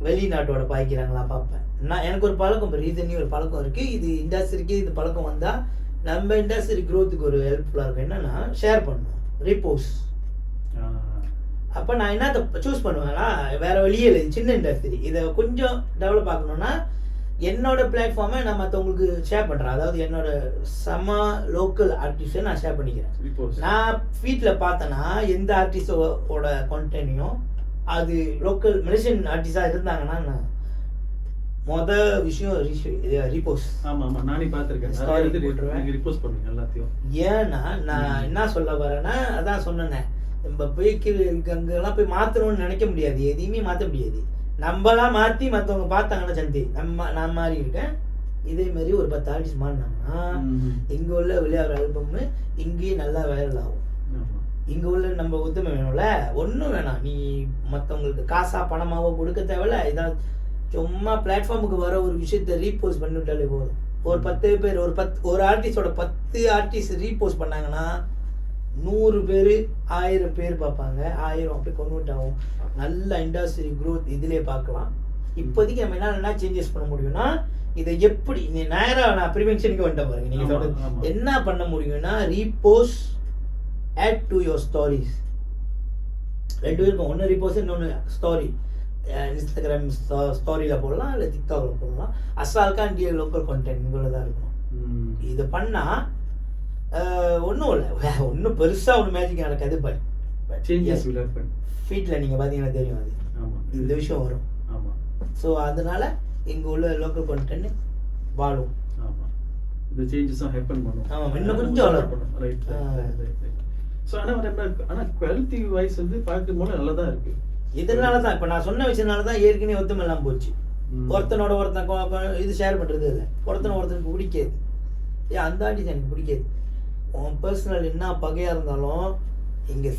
வெளிநாட்டோட பாய்க்கிறாங்களா பார்ப்பேன். எனக்கு ஒரு பழக்கம், ரீசனி ஒரு பழக்கம் இருக்குது, இது இண்டஸ்ட்ரிக்கு இது பழக்கம் வந்தால் நம்ம இண்டஸ்ட்ரி க்ரோத்துக்கு ஒரு ஹெல்ப்ஃபுல்லாக இருக்கும். என்னென்னா ஷேர் பண்ணணும், ரீபோஸ். அப்போ நான் என்னத்தை சூஸ் பண்ணுவேன்னா, வேறு வழியே இல்லை, சின்ன இண்டஸ்ட்ரி இதை கொஞ்சம் டெவலப் ஆகணும்னா என்னோட பிளாட்ஃபார்மை நான் மற்றவங்களுக்கு ஷேர் பண்ணுறேன். அதாவது என்னோட லோக்கல் ஆர்டிஸ்ட்டை நான் ஷேர் பண்ணிக்கிறேன். நான் ஃபீட்டில் பார்த்தேன்னா எந்த ஆர்டிஸ்டோட கண்டென்ட்டையும் அது லோக்கல் மலேசியன் ஆர்டிஸ்டாக இருந்தாங்கன்னா நான் விஷயம் ரீபோஸ். ஆமாம், நானே பார்த்துருக்கேன், ரீபோஸ் பண்ணுங்க எல்லாத்தையும். ஏன்னா நான் என்ன சொல்ல வரேன்னா, அதான் சொன்னேன், நம்ம போய் அங்கெல்லாம் போய் மாற்றணும்னு நினைக்க முடியாது, எதையுமே மாற்ற முடியாது. நம்மளாம் மாற்றி மற்றவங்க பார்த்தாங்கன்னா சந்தி நான் மாறி இருக்கேன், இதே மாதிரி ஒரு 10 ஆர்டிஸ்ட் மாறினாங்கன்னா இங்கே உள்ள விளையாடுற ஆல்பம் இங்கேயே நல்லா வைரல் ஆகும். இங்கே உள்ள நம்ம ஒத்துமை வேணும்ல, ஒன்றும் வேணாம், நீ மற்றவங்களுக்கு காசா பணமாவோ கொடுக்க தேவையில்ல, இதான் சும்மா பிளாட்ஃபார்முக்கு வர ஒரு விஷயத்த ரீபோஸ்ட் பண்ணிவிட்டாலே போதும். ஒரு 10 பேர் ஒரு ஆர்டிஸ்டோட 10 ஆர்டிஸ்ட் ரீபோஸ்ட் பண்ணாங்கன்னா 100 பேர் 1000 பேர் பார்ப்பாங்க, 1000 அப்படியே கன்வெர்ட் ஆகும். நல்ல இண்டஸ்ட்ரி growth இதிலே பார்க்கலாம். இப்போதைக்கு நம்ம என்ன சேஞ்சஸ் பண்ண முடியும்னா, இதை எப்படி நேராக நான் ப்ரிவென்ஷனுக்கு வந்துட்டேன் பாருங்க. நீங்கள் சொல்கிறது என்ன பண்ண முடியும்னா, repost add to your stories. 2 இருக்கும். ஒன்று ரீபோஸ்ட், இன்னொன்று ஸ்டோரி. இன்ஸ்டாகிராம் ஸ்டோரியில் போடலாம், இல்லை டிக்டாக்ல போடலாம். அசால்கா அண்ட் லோக்கல் கண்டென்ட் இவ்வளோ தான் இருக்கணும். இதை பண்ணால் ஒன்றும் இல்லை, ஒன்றும் பெருசாக ஒன்று மேஜிக் நடக்காது. பட் ஃபீட்டில் நீங்கள் பார்த்தீங்கன்னா தெரியும், அது இந்த விஷயம் வரும். ஸோ அதனால இங்கே உள்ள லோக்கல் கண்டென்ட் வாழும். இந்த சேஞ்சஸும் ஹேப்பன் பண்ணும். ஆமாம், இன்னும் கொஞ்சம் வளரும். ரைட். ஸோ ஆனால் குவாலிட்டி வைஸ் வந்து பார்க்கும்போது நல்லா தான் இருக்குது. இதனால தான் இப்போ நான் சொன்ன விஷயனால தான் ஏற்கனவே ஒத்துமெல்லாம் போச்சு. ஒருத்தனோட ஒருத்தன் இது ஷேர் பண்ணுறது இல்லை, ஒருத்தனுக்கு பிடிக்காது. அந்த ஆர்டிஸ்ட் எனக்கு பிடிக்காது. உன் பர்சனல் என்ன பகையாக இருந்தாலும் இங்கே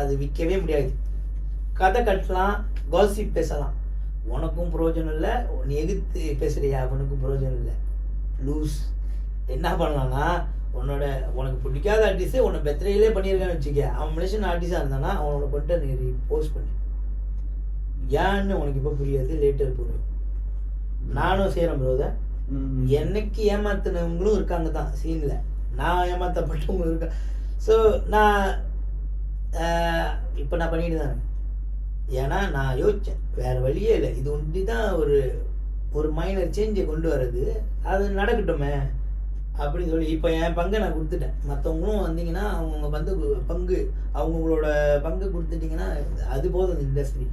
அது விற்கவே முடியாது. கதை கட்டலாம், காசிப் பேசலாம், உனக்கும் பிரயோஜனம் இல்லை. நீ எதிர்த்து பேசுறியா, உனக்கும் பிரயோஜனம் இல்லை. லூஸ். என்ன பண்ணலான்னா, உனக்கு பிடிக்காத ஆர்டிஸ்ட்டு உன்னை பெத்திரையிலே பண்ணியிருக்கான்னு வச்சுக்க, அவன் மலேசியன் ஆர்டிஸ்டாக இருந்தானா அவனோட கொண்டு நீ போஸ்ட் பண்ணி ஏன்னு உனக்கு இப்போ புரியாது, லேட்டர் புரியும். நானும் செய்கிறேன் ப்ரோதர். எனக்கு ஏமாத்தினவங்களும் இருக்காங்க தான் சீனில், நான் ஏமாற்றப்பட்டவங்களும் இருக்கேன். ஸோ நான் இப்போ நான் பண்ணிட்டு தான் இருக்கேன். ஏன்னா நான் யோசித்தேன், வேறு வழியே இல்லை, இது ஒண்டி தான் ஒரு மைனர் சேஞ்சை கொண்டு வர்றது, அது நடக்கட்டுமே அப்படின்னு சொல்லி இப்போ என் பங்கை நான் கொடுத்துட்டேன். மற்றவங்களும் வந்தீங்கன்னா அவங்க வந்து அவங்களோட பங்கு கொடுத்துட்டிங்கன்னா அது போதும் இந்த இண்டஸ்ட்ரி.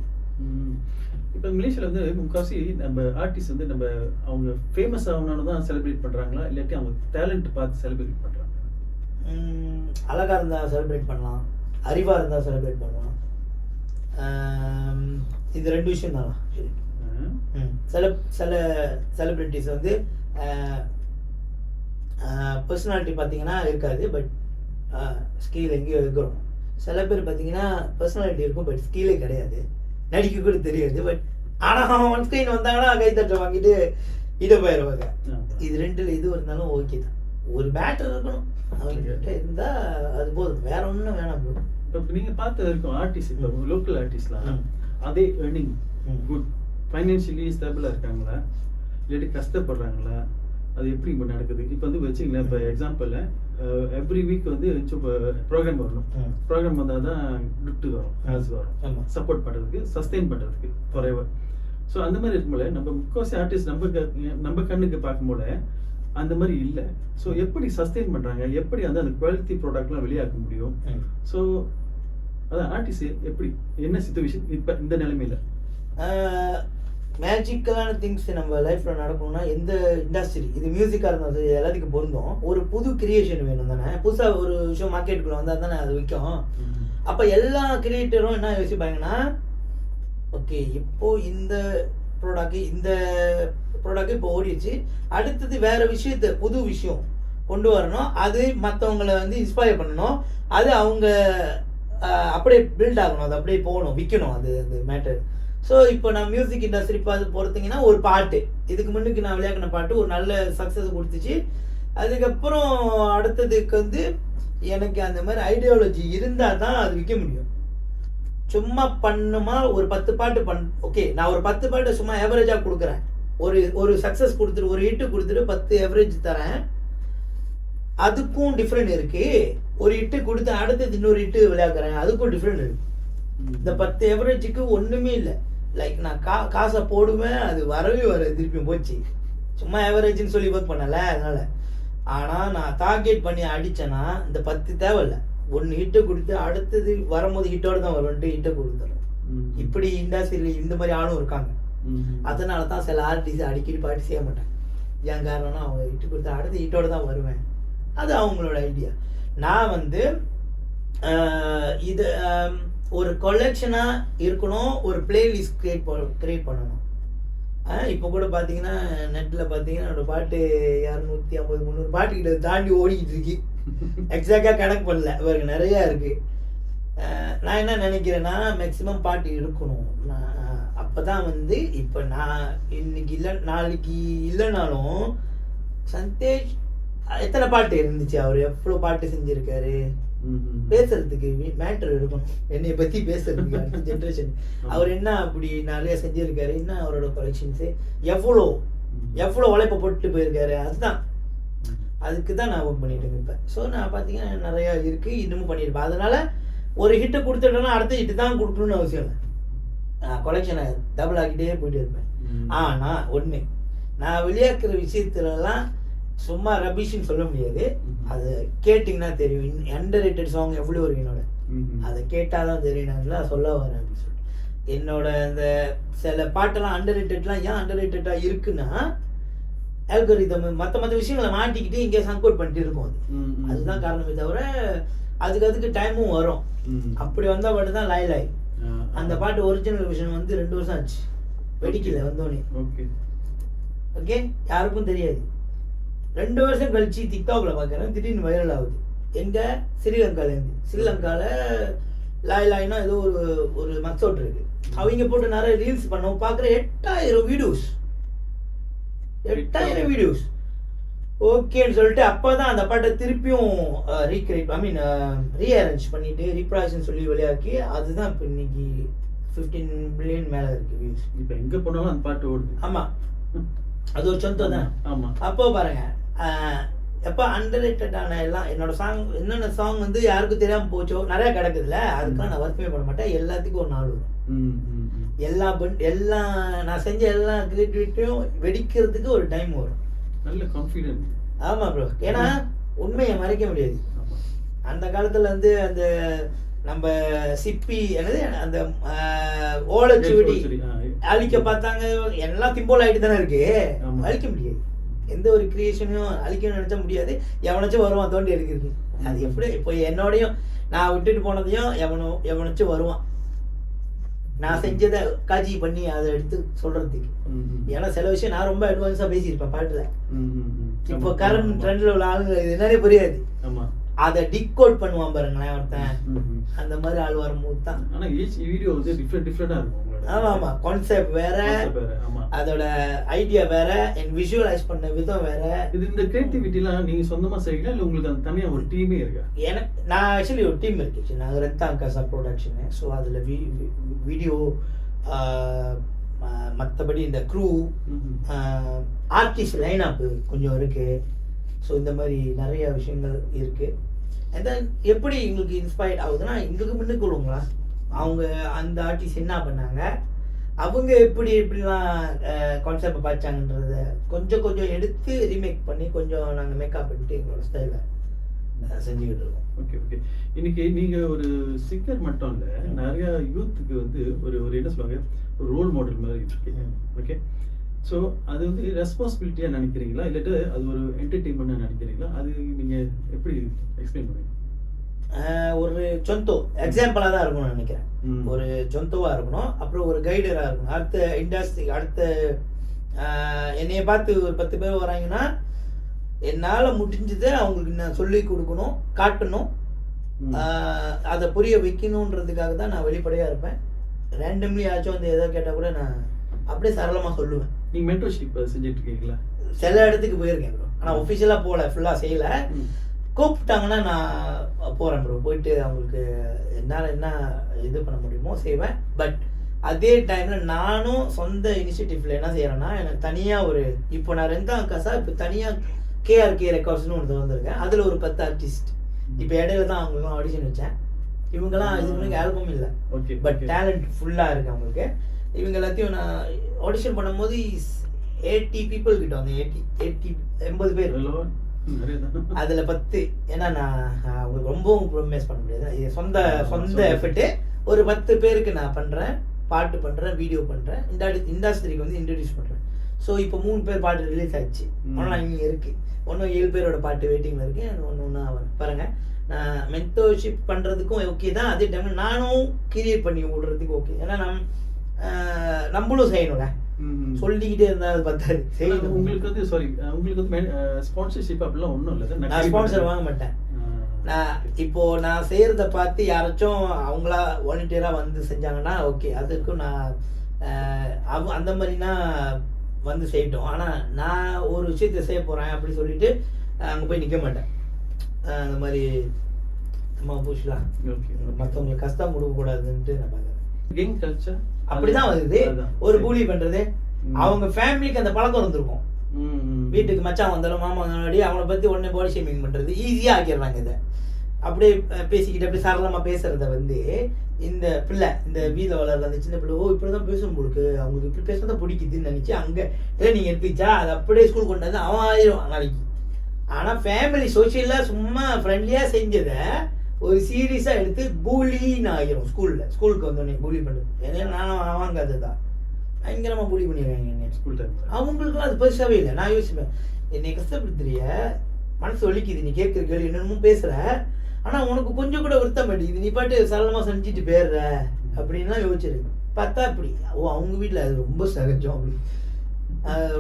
இப்போ மலேசியாவில் வந்து முக்காசி நம்ம ஆர்டிஸ்ட் வந்து அவங்க ஃபேமஸ் ஆகணும்னு தான் செலிப்ரேட் பண்ணுறாங்களா, இல்லாட்டி அவங்க டேலண்ட் பார்த்து செலிப்ரேட் பண்ணுறாங்க? அழகாக இருந்தால் செலிப்ரேட் பண்ணலாம், அறிவாக இருந்தால் செலிப்ரேட் பண்ணலாம். இது 2 விஷயம் தானா. சில செலிப்ரிட்டிஸ் வந்து பர்சனாலிட்டி பார்த்தீங்கன்னா இருக்காது, பட் ஸ்கில் எங்கேயோ இருக்கிறோம். சில பேர் பார்த்தீங்கன்னா பர்சனாலிட்டி இருக்கும், பட் ஸ்கில்லே கிடையாது, நடிக்க கூட தெரியாது. பட் ஆனால் அவன் ஒன் ஸ்க்ரீன் வந்தாங்கன்னா கைத்தட்டை வாங்கிட்டு இதை போயிடுவாங்க. இது 2ல் எது இருந்தாலும் ஓகே தான். ஒரு பேட்டர் இருக்கணும் அவங்ககிட்ட இருந்தால் அது போதும், வேற ஒன்றும் வேணாம் ப்ரோ. இப்போ நீங்கள் பார்த்து இருக்கும் ஆர்டிஸ்ட், இப்போ லோக்கல் ஆர்டிஸ்ட்லாம் அதே ஏர்னிங் குட், ஃபைனான்ஷியலி ஸ்டேபிளாக இருக்காங்களா, இல்லாட்டி கஷ்டப்படுறாங்களா, அது எப்படி இப்போ நடக்குது? இப்போ வந்து வச்சுங்களேன், இப்போ எக்ஸாம்பிளில் எவ்ரி வீக் வந்து ப்ரோக்ராம் வரணும். ப்ரோக்ராம் வந்தால் தான் கிஃப்ட் வரும், காசு வரும், சப்போர்ட் பண்ணுறதுக்கு, சஸ்டெயின் பண்ணுறதுக்கு ஃபாரெவர். ஸோ அந்த மாதிரி இருக்கும்போது நம்ம முக்கால்வாசி ஆர்டிஸ்ட் நம்ம கண்ணுக்கு பார்க்கும்போது அந்த மாதிரி இல்லை. ஸோ எப்படி சஸ்டெயின் பண்ணுறாங்க, எப்படி வந்து அந்த குவாலிட்டி ப்ராடக்ட்லாம் வெளியாக்க முடியும்? ஸோ அதான் ஆர்டிஸ்ட் எப்படி, என்ன சிச்சுவேஷன் இப்போ இந்த நிலைமையில்? மேஜிக்கலான திங்ஸ் நம்ம லைஃப்பில் நடக்கணும்னா, எந்த இண்டஸ்ட்ரி, இது மியூசிக்காக இருந்தாலும் சரி, எல்லாத்துக்கும் பொருந்தும். ஒரு புது கிரியேஷன் வேணும் தானே, புதுசாக ஒரு விஷயம் மார்க்கெட்டுக்குள்ள வந்தால் தானே அது விற்கும். அப்போ எல்லா கிரியேட்டரும் என்ன யோசிப்பாங்கன்னா, ஓகே இப்போது இந்த ப்ராடக்ட் இப்போ ஓடிடுச்சு, அடுத்தது வேறு விஷயத்தை புது விஷயம் கொண்டு வரணும், அது மற்றவங்களை வந்து இன்ஸ்பயர் பண்ணணும், அது அவங்க அப்படியே பில்ட் ஆகணும், அது அப்படியே போகணும், விற்கணும், அது மேட்டர். ஸோ இப்போ நான் மியூசிக் இண்டஸ்ட்ரி பொறுத்தீங்கன்னா, ஒரு பாட்டு இதுக்கு முன்னுக்கு நான் விளையாடின பாட்டு ஒரு நல்ல சக்ஸஸ் கொடுத்துச்சு. அதுக்கப்புறம் அடுத்ததுக்கு வந்து எனக்கு அந்த மாதிரி ஐடியாலஜி இருந்தால் தான் அது விற்க முடியும். சும்மா பண்ணுமா ஒரு 10 பாட்டு ஓகே, நான் ஒரு 10 பாட்டு சும்மா ஆவரேஜாக கொடுக்குறேன், ஒரு சக்ஸஸ் கொடுத்துட்டு ஒரு ஹிட்டு கொடுத்துட்டு 10 ஆவரேஜ் தரேன், அதுக்கும் டிஃப்ரெண்ட் இருக்குது. ஒரு ஹிட்டு கொடுத்து அடுத்தது இன்னொரு ஹிட்டு விளையாடுறேன், அதுக்கும் டிஃப்ரெண்ட் இருக்குது. இந்த 10 ஆவரேஜுக்கு ஒன்றுமே இல்லை. லைக் நான் காசை போடுவேன், அது வரவே திருப்பியும் போச்சு, சும்மா ஆவரேஜ்னு சொல்லி ஒர்க் பண்ணலை அதனால். ஆனால் நான் டார்கெட் பண்ணி அடித்தேன்னா இந்த 10 தேவையில்லை, 1 ஹிட்டை கொடுத்து அடுத்தது வரும்போது ஹிட்டோடு தான் வரும், 2 ஹிட்டை கொடுத்துரும். இப்படி இண்டஸ்ட்ரியில் இந்த மாதிரி ஆளும் இருக்காங்க. அதனால தான் சில ஆர்டிஸ்ட் அடிக்கடி பாட்டு செய்ய மாட்டேன். ஏன் காரணம்னா, அவங்க ஹிட்டு கொடுத்து அடுத்த ஹிட்டோடு தான் வருவேன், அது அவங்களோட ஐடியா. நான் வந்து இது ஒரு கொலெக்ஷனாக இருக்கணும், ஒரு பிளேலிஸ்ட் கிரியேட் பண்ணணும். இப்போ கூட பார்த்தீங்கன்னா நெட்டில் பார்த்தீங்கன்னா என்னோட பாட்டு 250-300 பாட்டுக்கிட்ட தாண்டி ஓடிக்கிட்டு இருக்கு. எக்ஸாக்டாக கணக்கு பண்ணல, இவருக்கு நிறையா இருக்குது. நான் என்ன நினைக்கிறேன்னா, மேக்ஸிமம் பாட்டு இருக்கணும். அப்போ தான் வந்து இப்போ நான் இன்னைக்கு இல்லை நாளைக்கு இல்லைனாலும் சந்தேஷ் எத்தனை பாட்டு இருந்துச்சு, அவர் எவ்வளோ பாட்டு செஞ்சுருக்காரு, பேசுறதுக்கு மேட்டர் இருக்கணும், என்னை பற்றி பேசுறதுக்கு அடுத்த ஜென்ரேஷன். அவர் என்ன அப்படி நிறைய செஞ்சுருக்காரு, என்ன அவரோட கலெக்ஷன்ஸு, எவ்வளோ எவ்வளோ உழைப்பை போட்டு போயிருக்காரு, அதுதான் அதுக்கு தான் நான் ஒர்க் பண்ணிட்டு இருப்பேன். ஸோ நான் பார்த்தீங்கன்னா நிறையா இருக்குது, இன்னமும் பண்ணியிருப்பேன். அதனால் ஒரு ஹிட்டை கொடுத்துட்டோன்னா அடுத்த ஹிட்டு தான் கொடுக்கணும்னு அவசியம் இல்லை. நான் கொலெக்ஷனை டபுள் ஆக்கிட்டே போயிட்டு இருப்பேன். ஆனால் ஒன்று, நான் வெளியாக்குற விஷயத்துலலாம் சும்மா ரபிஷ்ன்னு சொல்ல முடியாது. அது கேட்டிங்கன்னா தெரியும், அண்டர் ரேட்டட் சாங் எவ்வளோ இருக்கு என்னோட, அதை கேட்டால் தான் தெரியும் நான் சொல்ல வரேன் அப்படின்னு சொல்லிட்டு. என்னோட இந்த சில பாட்டெல்லாம் அண்டர் ரேட்டட்லாம் ஏன் அண்டர் ரேட்டடாக இருக்குன்னா, ஆல்கரிதம் மற்ற விஷயங்களை மாட்டிக்கிட்டு இங்கே சங்கோட் பண்ணிட்டு இருக்கும். அதுதான் காரணமே தவிர அதுக்கு டைமும் வரும். அப்படி வந்தால் பாட்டு தான் லாய் லாய். அந்த பாட்டு ஒரிஜினல் விஷயம் வந்து 2 வருஷம் ஆச்சு வெடிக்கல வந்தோடனே. ஓகே, யாருக்கும் தெரியாது. 2 வருஷம் கழிச்சு டிக்டாக்ல பார்க்குறேன், திடீர்னு வைரல் ஆகுது. எங்க ஸ்ரீலங்காலேருந்து. ஸ்ரீலங்காவில் லாய் லாய்னா ஏதோ ஒரு மக்சோட் இருக்கு, அவங்க போட்டு நிறைய ரீல்ஸ் பண்ணோம். பார்க்குற 8000 வீடியோஸ் ஓகேன்னு சொல்லிட்டு அப்போ தான் அந்த பாட்டை திருப்பியும் ரீஅரேஞ்ச் பண்ணிட்டு ரீப்ராக்ஷன் சொல்லி வெளியாக்கி, அதுதான் இப்போ இன்னைக்கு 15 மில்லியன் மேலே இருக்கு வியூஸ். இப்போ எங்கே போனாலும் அந்த பாட்டு ஓடுது. ஆமாம், அது ஒரு சொந்தம் தான். ஆமாம், அப்போ பாருங்க, எப்போ அண்டர் ரேட்டடான எல்லாம் என்னோட சாங், என்னென்ன சாங் வந்து யாருக்கும் தெரியாமல் போச்சோ நிறையா கிடக்குதுல்ல, அதுக்கெல்லாம் நான் வருத்தமே பண்ண மாட்டேன். எல்லாத்துக்கும் ஒரு நாள் வரும். எல்லா நான் செஞ்ச எல்லா கிரியேட்டிவிட்டியும் வெடிக்கிறதுக்கு ஒரு டைம் வரும். நல்ல கான்ஃபிடென்ட். ஆமாம் ப்ரோ, ஏன்னா உண்மையை மறைக்க முடியாது. அந்த காலத்தில் வந்து அந்த நம்ம சிப்பி என்னது அந்த ஓலைச்சுவடி அழிக்க பார்த்தாங்க, எல்லாம் திம்போல் ஆகிட்டு தானே இருக்கு, அழிக்க முடியாது. எந்த ஒரு கிரியேஷனையும் அழிக்கணும்னு நினச்சா முடியாது. எவனாச்சும் வருவான் தோண்டி எடுக்கிறது. அது எப்படி இப்போ என்னோடையும் நான் விட்டுட்டு போனதையும் எவனாச்சும் வருவான் நான் செஞ்சதை காட்சி பண்ணி அதை எடுத்து சொல்றதுக்கு. ஏன்னா சில விஷயம் நான் ரொம்ப அட்வான்ஸாக பேசியிருப்பேன் பாட்டுல. இப்போ கரண்ட் ட்ரெண்ட்ல உள்ள ஆளுங்க இது என்னன்னே புரியாது, அதை டிகோட் பண்ணுவான் பாருங்களேன் ஒருத்தன். அந்த மாதிரி ஆள் வரும்போது தான். ஆனா ஈச் வீடியோ வந்து டிஃபரெண்டா இருக்கும். ஆமா, கான்செப்ட் வேற, அதோட ஐடியா வேற, அண்ட் விஷுவலைஸ் பண்ண விதம் வேற. இது இந்த கிரியேட்டிவிட்டிலாம் நீங்க சொந்தமா செய்யலாம் இல்ல உங்களுக்கு அந்த தனியா ஒரு டீமே இருக்கா? எனக்கு நான் ஆக்சுவலி ஒரு டீம் இருக்கு. நாங்கள் ரெத்தாங்காசா ப்ரொடக்ஷனு. ஸோ அதில் வீடியோ, மற்றபடி இந்த க்ரூ, ஆர்டிஸ்ட் லைன் அப் கொஞ்சம் இருக்கு. ஸோ இந்த மாதிரி நிறைய விஷயங்கள் இருக்கு. அண்ட் தென் எப்படி எங்களுக்கு இன்ஸ்பயர்ட் ஆகுதுன்னா, எங்களுக்கு முன்னுக்கு உள்ளவங்களா அவங்க அந்த ஆர்டிஸ்ட் என்ன பண்ணாங்க, அவங்க எப்படிலாம் கான்செப்டை பார்த்தாங்கன்றத கொஞ்சம் எடுத்து ரீமேக் பண்ணி கொஞ்சம் நாங்கள் மேக்கப் பண்ணிட்டு எங்களோட ஸ்டைலில் செஞ்சுக்கிட்டு இருக்கோம். ஓகே. இன்னைக்கு நீங்கள் ஒரு சிங்கர் மட்டும் இல்லை, நிறைய யூத்துக்கு வந்து ஒரு என்ன சொல்லுவாங்க, ஒரு ரோல் மாடல் மாதிரி இருக்கீங்க. ஓகே, ஸோ அது வந்து ரெஸ்பான்சிபிலிட்டியாக நினைக்கிறீங்களா, இல்லாட்டு அது ஒரு என்டர்டெயின்மெண்ட்டாக நினைக்கிறீங்களா? அது நீங்கள் எப்படி எக்ஸ்பிளைன் பண்ணுவீங்க? ஒரு சொந்தோ எக்ஸாம்பிளாக தான் இருக்கணும்னு நினைக்கிறேன். ஒரு சொந்தோவாக இருக்கணும், அப்புறம் ஒரு கைடராக இருக்கணும். அடுத்த இண்டஸ்ட்ரி, அடுத்த என்னைய பார்த்து ஒரு 10 பேர் வராங்கன்னா என்னால் முடிஞ்சதை அவங்களுக்கு நான் சொல்லி கொடுக்கணும், காட்டணும், அதை புரிய வைக்கணுன்றதுக்காக தான் நான் வெளிப்படையாக இருப்பேன். ரேண்டம்லி ஆச்சும் வந்து எதாவது கேட்டால் கூட நான் அப்படியே சரளமாக சொல்லுவேன். நீங்கள் மென்டர்ஷிப் செஞ்சுட்டு இருக்கீங்களா? சில இடத்துக்கு போயிருக்கேன் ப்ரோ, ஆனால் ஒஃபிஷியலாக போகல, ஃபுல்லாக செய்யலை. கூப்பிட்டாங்கன்னா நான் போகிறேன் ப்ரோ, போயிட்டு அவங்களுக்கு என்னால் என்ன இது பண்ண முடியுமோ செய்வேன். பட் அதே டைமில் நானும் சொந்த இனிஷியேட்டிவ்ல என்ன செய்கிறேன்னா, எனக்கு தனியாக இப்போ நான் ரெந்தாங்காசா இப்போ தனியாக கேஆர்கே ரெக்கார்ட்ஸ்னு ஒன்று வந்திருக்கேன். அதில் ஒரு 10 ஆர்டிஸ்ட். இப்போ இடையில தான் அவங்களுக்கும் ஆடிஷன் வச்சேன். இவங்கெல்லாம் இதுக்கு ஆல்பம் இல்லை, பட் டேலண்ட் ஃபுல்லாக இருக்குது அவங்களுக்கு. இவங்க எல்லாத்தையும் நான் ஆடிஷன் பண்ணும்போது 80 பீப்புள் கிட்ட வந்து 80 பேர், அதில் 10. ஏன்னா நான் அவங்களுக்கு ரொம்பவும் ப்ரொமேஸ் பண்ண முடியாது, இது சொந்த எஃபர்ட்டு. ஒரு 10 பேருக்கு நான் பண்ணுறேன், பாட்டு பண்ணுறேன், வீடியோ பண்ணுறேன், இண்டஸ்ட்ரிக்கு வந்து இன்ட்ரடியூஸ் பண்ணுறேன். ஸோ இப்போ 3 பேர் பாட்டு ரிலீஸ் ஆச்சு, ஆனால் இங்கே இருக்குது. ஒன்றும் 7 பேரோட பாட்டு வெயிட்டிங்கில் இருக்குது. ஒன்று பாருங்கள், நான் மென்டர்ஷிப் பண்ணுறதுக்கும் ஓகே தான், அதே டைமில் நானும் கிரியேட் பண்ணி விடுறதுக்கு ஓகே. ஏன்னா நம்மளும் செய்யணும்ல, சொல்லிக்கிட்டே இருந்தால் பத்தாது. உங்களுக்கு வந்து உங்களுக்கு வந்து ஸ்பான்சர்ஷிப் அப்படிலாம் ஒன்றும் இல்லை. நான் ஸ்பான்சர் வாங்க மாட்டேன். நான் செய்கிறத பார்த்து யாராச்சும் அவங்களா வாலண்டியராக வந்து செஞ்சாங்கன்னா ஓகே, அதுக்கும் நான் அந்த மாதிரினா வந்து செய்யட்டும். ஆனால் நான் ஒரு விஷயத்தை செய்ய போகிறேன் அப்படி சொல்லிட்டு அங்கே போய் நிற்க மாட்டேன். அந்த மாதிரி நம்ம பூஷலாம் ஓகே. மற்றவங்களுக்கு கஷ்டம் கொடுக்கக்கூடாதுன்ட்டு நான் பார்க்குறேன். கேங் கல்ச்சர் அப்படிதான் வருது. அதான். ஒரு சரி. பூலி பண்றது அவங்க ஃபேமிலிக்கு அந்த பழக்கம் இருந்திருக்கும். வீட்டுக்கு மச்சான் வந்தாலும் மாமா வந்தாலும் அவனை பத்தி உடனே பாடி ஷேமிங் பண்றது ஈஸியா ஆக்கிடுறாங்க. இதை அப்படியே பேசிக்கிட்டு அப்படியே சரளமா பேசுறத வந்து இந்த பிள்ளை இந்த வீல வளர்ற அந்த சின்ன பிள்ளை இப்படிதான் பேசணும் உங்களுக்கு, அவங்களுக்கு இப்படி பேசுறதா பிடிக்குதுன்னு நினைச்சு அங்க ட்ரைனிங் எடுத்துச்சா அது அப்படியே ஸ்கூல் கொண்டு வந்து அவன் ஆயிரும் நாளைக்கு. ஆனா ஃபேமிலி சோசியலா சும்மா ஃப்ரெண்ட்லியா செஞ்சதை ஒரு சீரியஸா எடுத்து பூலின்னு ஆகிரும். ஸ்கூலுக்கு வந்தோடனே பூலி பண்றது. ஏன்னா நானும் அவங்க அதுதான் பயங்கரமா பூலி பண்ணிடுறாங்க என்ன ஸ்கூல் டைம். அவங்களுக்கும் அது பெருசாவே இல்லை. நான் யோசிப்பேன், என்னை கஷ்டப்படுத்துறிய, மனசு வலிக்குது, நீ கேட்குற கேள்வி என்னென்னமோ பேசுற, ஆனா உனக்கு கொஞ்சம் கூட வருத்தம் மாட்டேங்குது, நீ பாட்டு சரளமா செஞ்சுட்டு போயிடுற அப்படின்லாம் யோசிச்சிருக்கு. பார்த்தா அப்படி அவங்க வீட்டில் அது ரொம்ப சகஜம், அப்படி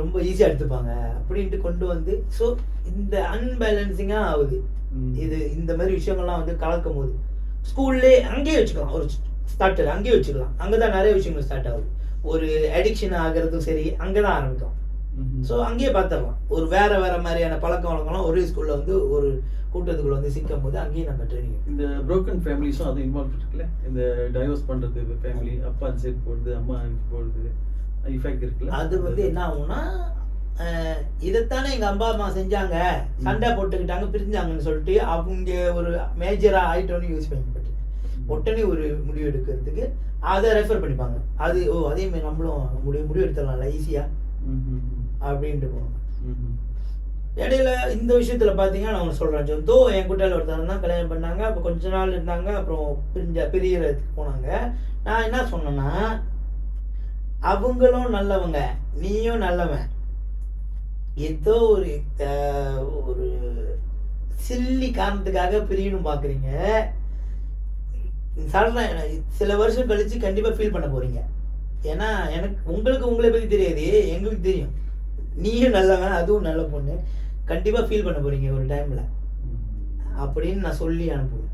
ரொம்ப ஈஸியாக எடுத்துப்பாங்க அப்படின்ட்டு கொண்டு வந்து. ஸோ இந்த அன்பேலன்சிங்காக ஆகுது. இது இந்த மாதிரி விஷயங்கள்லாம் வந்து கலக்கும் போது ஸ்கூல்லே அங்கேயே வச்சுக்கலாம், ஒரு ஸ்டார்டர் அங்கேயே வச்சுக்கலாம். அங்கே தான் நிறைய விஷயங்கள் ஸ்டார்ட் ஆகுது. ஒரு அடிக்ஷன் ஆகிறதும் சரி அங்கே தான் ஆரம்பிக்கும். ஸோ அங்கேயே பார்த்துடலாம். ஒரு வேற மாதிரியான பழக்க வழக்கம்லாம் ஒரே ஸ்கூலில் வந்து ஒரு கூட்டத்துக்குள்ள வந்து சிக்கும் போது அங்கேயும் நம்ம ட்ரைனிங். இந்த ப்ரோக்கன் ஃபேமிலிஸும் அது இன்வால்வ் இருக்குல்ல, இந்த டைவர்ஸ் பண்ணுறது ஃபேமிலி, அப்பா சைடு போடுறது அம்மா போடுறது இஃபெக்ட் இருக்குல்ல. அது வந்து என்ன ஆகும்னா, இதைத்தானே எங்கள் அப்பா அம்மா செஞ்சாங்க, சண்டை போட்டுக்கிட்டாங்க, பிரிஞ்சாங்கன்னு சொல்லிட்டு அவங்க ஒரு மேஜராக ஆயிட்டோன்னு யூஸ் பண்ணிப்பட்டு உடனே ஒரு முடிவு எடுக்கிறதுக்கு அதை ரெஃபர் பண்ணிப்பாங்க. அது அதே மாதிரி நம்மளும் முடிவு எடுத்துடலாம்ல ஈஸியாக அப்படின்ட்டு போவாங்க. இடையில இந்த விஷயத்துல பார்த்தீங்கன்னா நான் ஒன்று சொல்கிறேன், ஜோந்தோ என் கூட்டாளி ஒருத்தர் தான் கல்யாணம் பண்ணாங்க. அப்போ கொஞ்ச நாள் இருந்தாங்க, அப்புறம் பிரியறதுக்கு போனாங்க. நான் என்ன சொன்னேன்னா, அவங்களும் நல்லவங்க, நீயும் நல்லவன், ஏதோ ஒரு சில்லி காரணத்துக்காக பிரியணும் பார்க்குறீங்க. சொல்கிறேன், சில வருஷம் கழிச்சு கண்டிப்பாக ஃபீல் பண்ண போறீங்க. ஏன்னா உங்களுக்கு உங்களை பற்றி தெரியாது, எங்களுக்கு தெரியும். நீயும் நல்லவன், அதுவும் நல்ல பொண்ணு, கண்டிப்பாக ஃபீல் பண்ண போறீங்க ஒரு டைமில் அப்படின்னு நான் சொல்லி அனுப்புவேன்.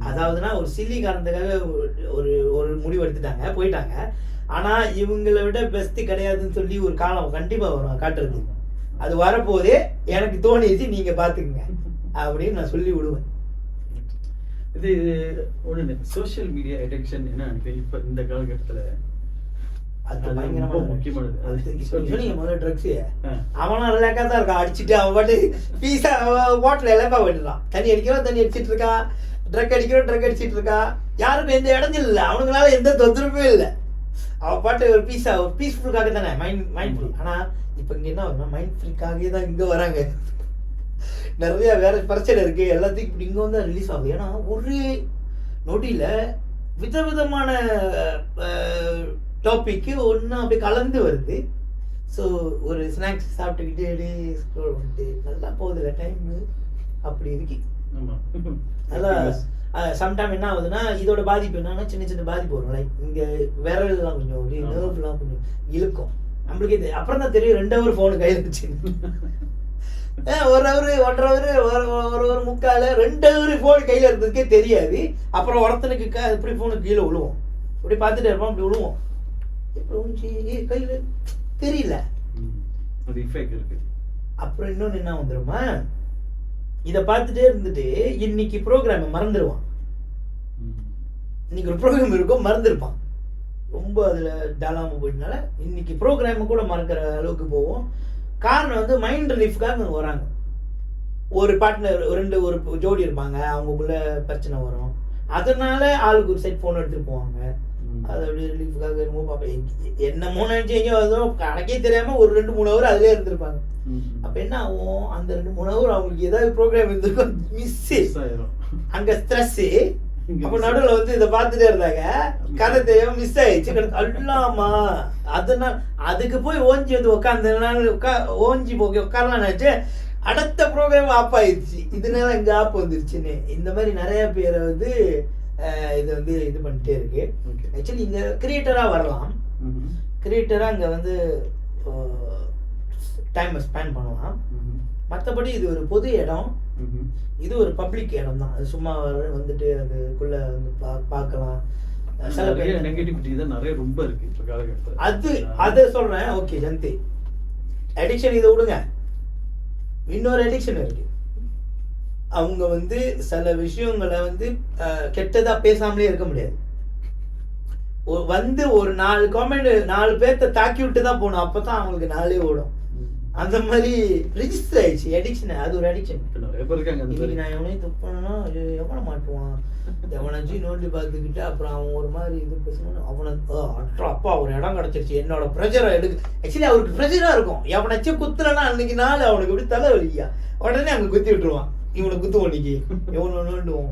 அதாவதுனா ஒரு சில்லி காரணத்துக்காக ஒரு முடிவு எடுத்துட்டாங்க, போயிட்டாங்க. ஆனால் இவங்களை விட பெஸ்ட்டு கிடையாதுன்னு சொல்லி ஒரு காலம் கண்டிப்பாக வரும் காட்டுறது. அது வரப்போதே எனக்கு தோணிச்சு, நீங்கள் பார்த்துக்குங்க அப்படின்னு நான் சொல்லி விடுவேன். இது ஒன்று சோஷியல் மீடியா அடிக்ஷன் என்ன இப்போ இந்த காலகட்டத்தில் அது பயங்கரமா முக்கியமானது. நீங்க முதல்ல ட்ரக்ஸ் அவனும் ரிலாக்ஸா தான் இருக்கான், அடிச்சுட்டு அவன் பாட்டு பீஸா பாட்டில் இலப்பா விட்டுறான், தண்ணி அடிக்கிறோம் தண்ணி அடிச்சிட்டு இருக்கான், ட்ரக் அடிக்கிறோம் ட்ரக் அடிச்சிட்டு இருக்கான். யாருக்கும் எந்த இடஞ்சல் இல்லை, அவனுங்களால எந்த தொந்தரவுமே இல்லை. அவன் பாட்டு ஒரு பீஸ்ஃபுல்காக தானே மைண்ட் ஃப்ரீ. ஆனா இப்போ இங்க என்ன வரும்னா, மைண்ட் ஃப்ரீக்காகவே தான் இங்க வராங்க. நிறைய வேற பிரச்சனை இருக்கு, எல்லாத்துக்கும் இப்படி இங்க வந்து ரிலீஸ் ஆகுது. ஏன்னா ஒரே நொடியில விதவிதமான டாபிக்கு ஒன்று அப்படி கலந்து வருது. ஸோ ஒரு ஸ்நாக்ஸ் சாப்பிட்டுக்கிட்டே ஸ்க்ரோல் பண்ணிட்டு நல்லா போகுதுல டைமு அப்படி இருக்கு. நல்லா சம்டைம் என்ன ஆகுதுன்னா, இதோட பாதிப்பு என்னன்னா சின்ன சின்ன பாதிப்பு வரும். லைக் இங்கே விரல்லாம் கொஞ்சம் அப்படியே நர்வ்லாம் கொஞ்சம் இழுக்கும் நம்மளுக்கே தெரியும். அப்புறம் தான் தெரியும் 2 ஹவர் ஃபோனு கையில் வச்சு 1 ஹவர் 1.5 ஹவர் 1 முக்கால் 2 ஹவர் ஃபோன் கையில் இருந்ததுக்கே தெரியாது. அப்புறம் ஒருத்தனுக்கு இப்படி ஃபோனுக்கு கீழே விழுவோம், இப்படி பார்த்துட்டே இருப்போம், அப்படி விழுவோம், கையில் தெரியல. அப்புறம் இன்னொன்று என்ன வந்துருமா, இதை பார்த்துட்டே இருந்துட்டு இன்னைக்கு ப்ரோக்ராம் மறந்துடுவான். இன்னைக்கு ஒரு ப்ரோக்ராம் இருக்கும், மறந்துருப்பான். ரொம்ப அதில் டலாமல் போயிட்டனால இன்னைக்கு ப்ரோக்ராமை கூட மறக்கிற அளவுக்கு போவோம். காரணம் வந்து மைண்ட் ரிலீஃப்காக வராங்க. ஒரு பார்ட்னர் ஒரு ஜோடி இருப்பாங்க, அவங்களுக்குள்ள பிரச்சனை வரும், அதனால ஆளுக்கு ஒரு செட் ஃபோன் எடுத்துகிட்டு போவாங்க. அது அப்படி ரிலீஃபுக்காக என்னமோ பார்ப்பேன், என்னமோ நினச்சி எங்கேயோ அதுவும் கணக்கே தெரியாமல் ஒரு 2-3 ஹவர் அதிலே இருந்திருப்பாங்க. அப்போ என்ன ஆகும், அந்த 2-3 ஹவர் அவங்களுக்கு ஏதாவது ப்ரோக்ராம் இருந்திருக்கும், மிஸ் ஆயிரும். அங்கே ஸ்ட்ரெஸ்ஸு. அப்போ நடுவில் வந்து இதை பார்த்துட்டே இருந்தாங்க, கதை தெரியாமல் மிஸ் ஆயிடுச்சு. அல்லாமா அதனால் அதுக்கு போய் ஓஞ்சி வந்து ஓஞ்சி போய் உட்காரலாம் நினச்சி அடுத்த ப்ரோக்ராம் ஆப் ஆயிடுச்சு. இதனால இங்கே ஆப் வந்துருச்சுன்னு இந்த மாதிரி நிறைய பேரை வந்து இது வந்து இது பண்ணிட்டே இருக்கு. ஆக்சுவலி இங்கே கிரியேட்டராக வரலாம், கிரியேட்டராக இங்கே வந்து டைமை ஸ்பெண்ட் பண்ணலாம். மற்றபடி இது ஒரு பொது இடம், இது ஒரு பப்ளிக் இடம் தான். அது சும்மா வந்துட்டு அதுக்குள்ள வந்து பார்க்கலாம். சில பேர் நெகட்டிவிட்டி தான் நிறைய ரொம்ப இருக்கு இப்போ காலகட்டத்தில். அதை சொல்கிறேன். ஓகே ஜந்தி, அடிக்ஷன் இதை விடுங்க, இன்னொரு அடிக்ஷன் இருக்கு. அவங்க வந்து சில விஷயங்களை வந்து கெட்டதா பேசாமலே இருக்க முடியாது. வந்து ஒரு 4 காமெண்ட் 4 பேர்த்த தாக்கி விட்டு தான் போகணும், அப்பதான் அவங்களுக்கு நாளே ஓடும். அந்த மாதிரி ரிஜிஸ்டர் ஆயிடுச்சு, அடிக்ஷன். அது ஒரு அடிக்ஷன். நிறைய பேர் இருக்காங்க அந்த மாதிரி. நான் எவனையும் தப்பு பண்ணனா எவனை மாட்டுவான், எவனாச்சும் நோண்டி பார்த்துக்கிட்டு அப்புறம் அவன் ஒரு மாதிரி இது பேசணும், அவனை அப்பா ஒரு இடம் கிடச்சிருச்சு என்னோட ப்ரெஷரை எடுக்கு. ஆக்சுவலி அவருக்கு ப்ரெஷராக இருக்கும், எவனாச்சும் குத்துலன்னா அன்னைக்கு நாள் அவனுக்கு எப்படி தலை வலியா, உடனே அங்கே குத்தி விட்டுருவான். இவனை குத்துவோம் இன்னைக்கு, எவனை நோண்டுவோம்.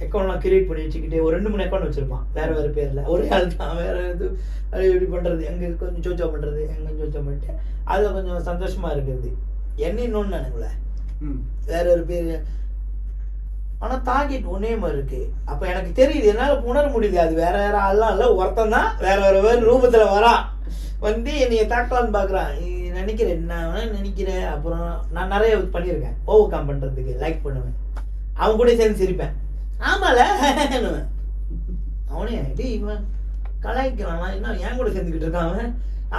அக்கௌண்ட்லாம் கிரியேட் பண்ணி வச்சுக்கிட்டு ஒரு 2-3 அக்கௌண்ட் வச்சிருப்பான் வேறு வேறு பேரில். ஒரே ஆள் தான், வேறு இது அது எப்படி பண்ணுறது, எங்கே கொஞ்சம் சோச்சா பண்ணுறது, எங்கே சோச்சா பண்ணிட்டு அதில் கொஞ்சம் சந்தோஷமாக இருக்கிறது. என்ன இன்னொன்று நினைக்கல, வேற ஒரு பேர். ஆனால் டார்கெட் ஒன்னே மாதிரி இருக்குது. அப்போ எனக்கு தெரியுது, என்னால் உணர முடியுது, அது வேற வேற ஆள்லாம் இல்லை, ஒருத்தன் தான் வேற வேறு ரூபத்தில் வரான், வந்து என்னைய தாக்கலான்னு பார்க்குறான். நினைக்கிறேன், நான் நினைக்கிறேன். அப்புறம் நான் நிறைய பண்ணியிருக்கேன் ஓவர் கம் பண்ணுறதுக்கு, லைக் பண்ணுவேன், அவன் கூட சேர்ந்து சிரிப்பேன். ஆமால அவனே இவன் கலாய்க்கிறான், என்ன என் கூட சேர்ந்துக்கிட்டு இருக்கான்,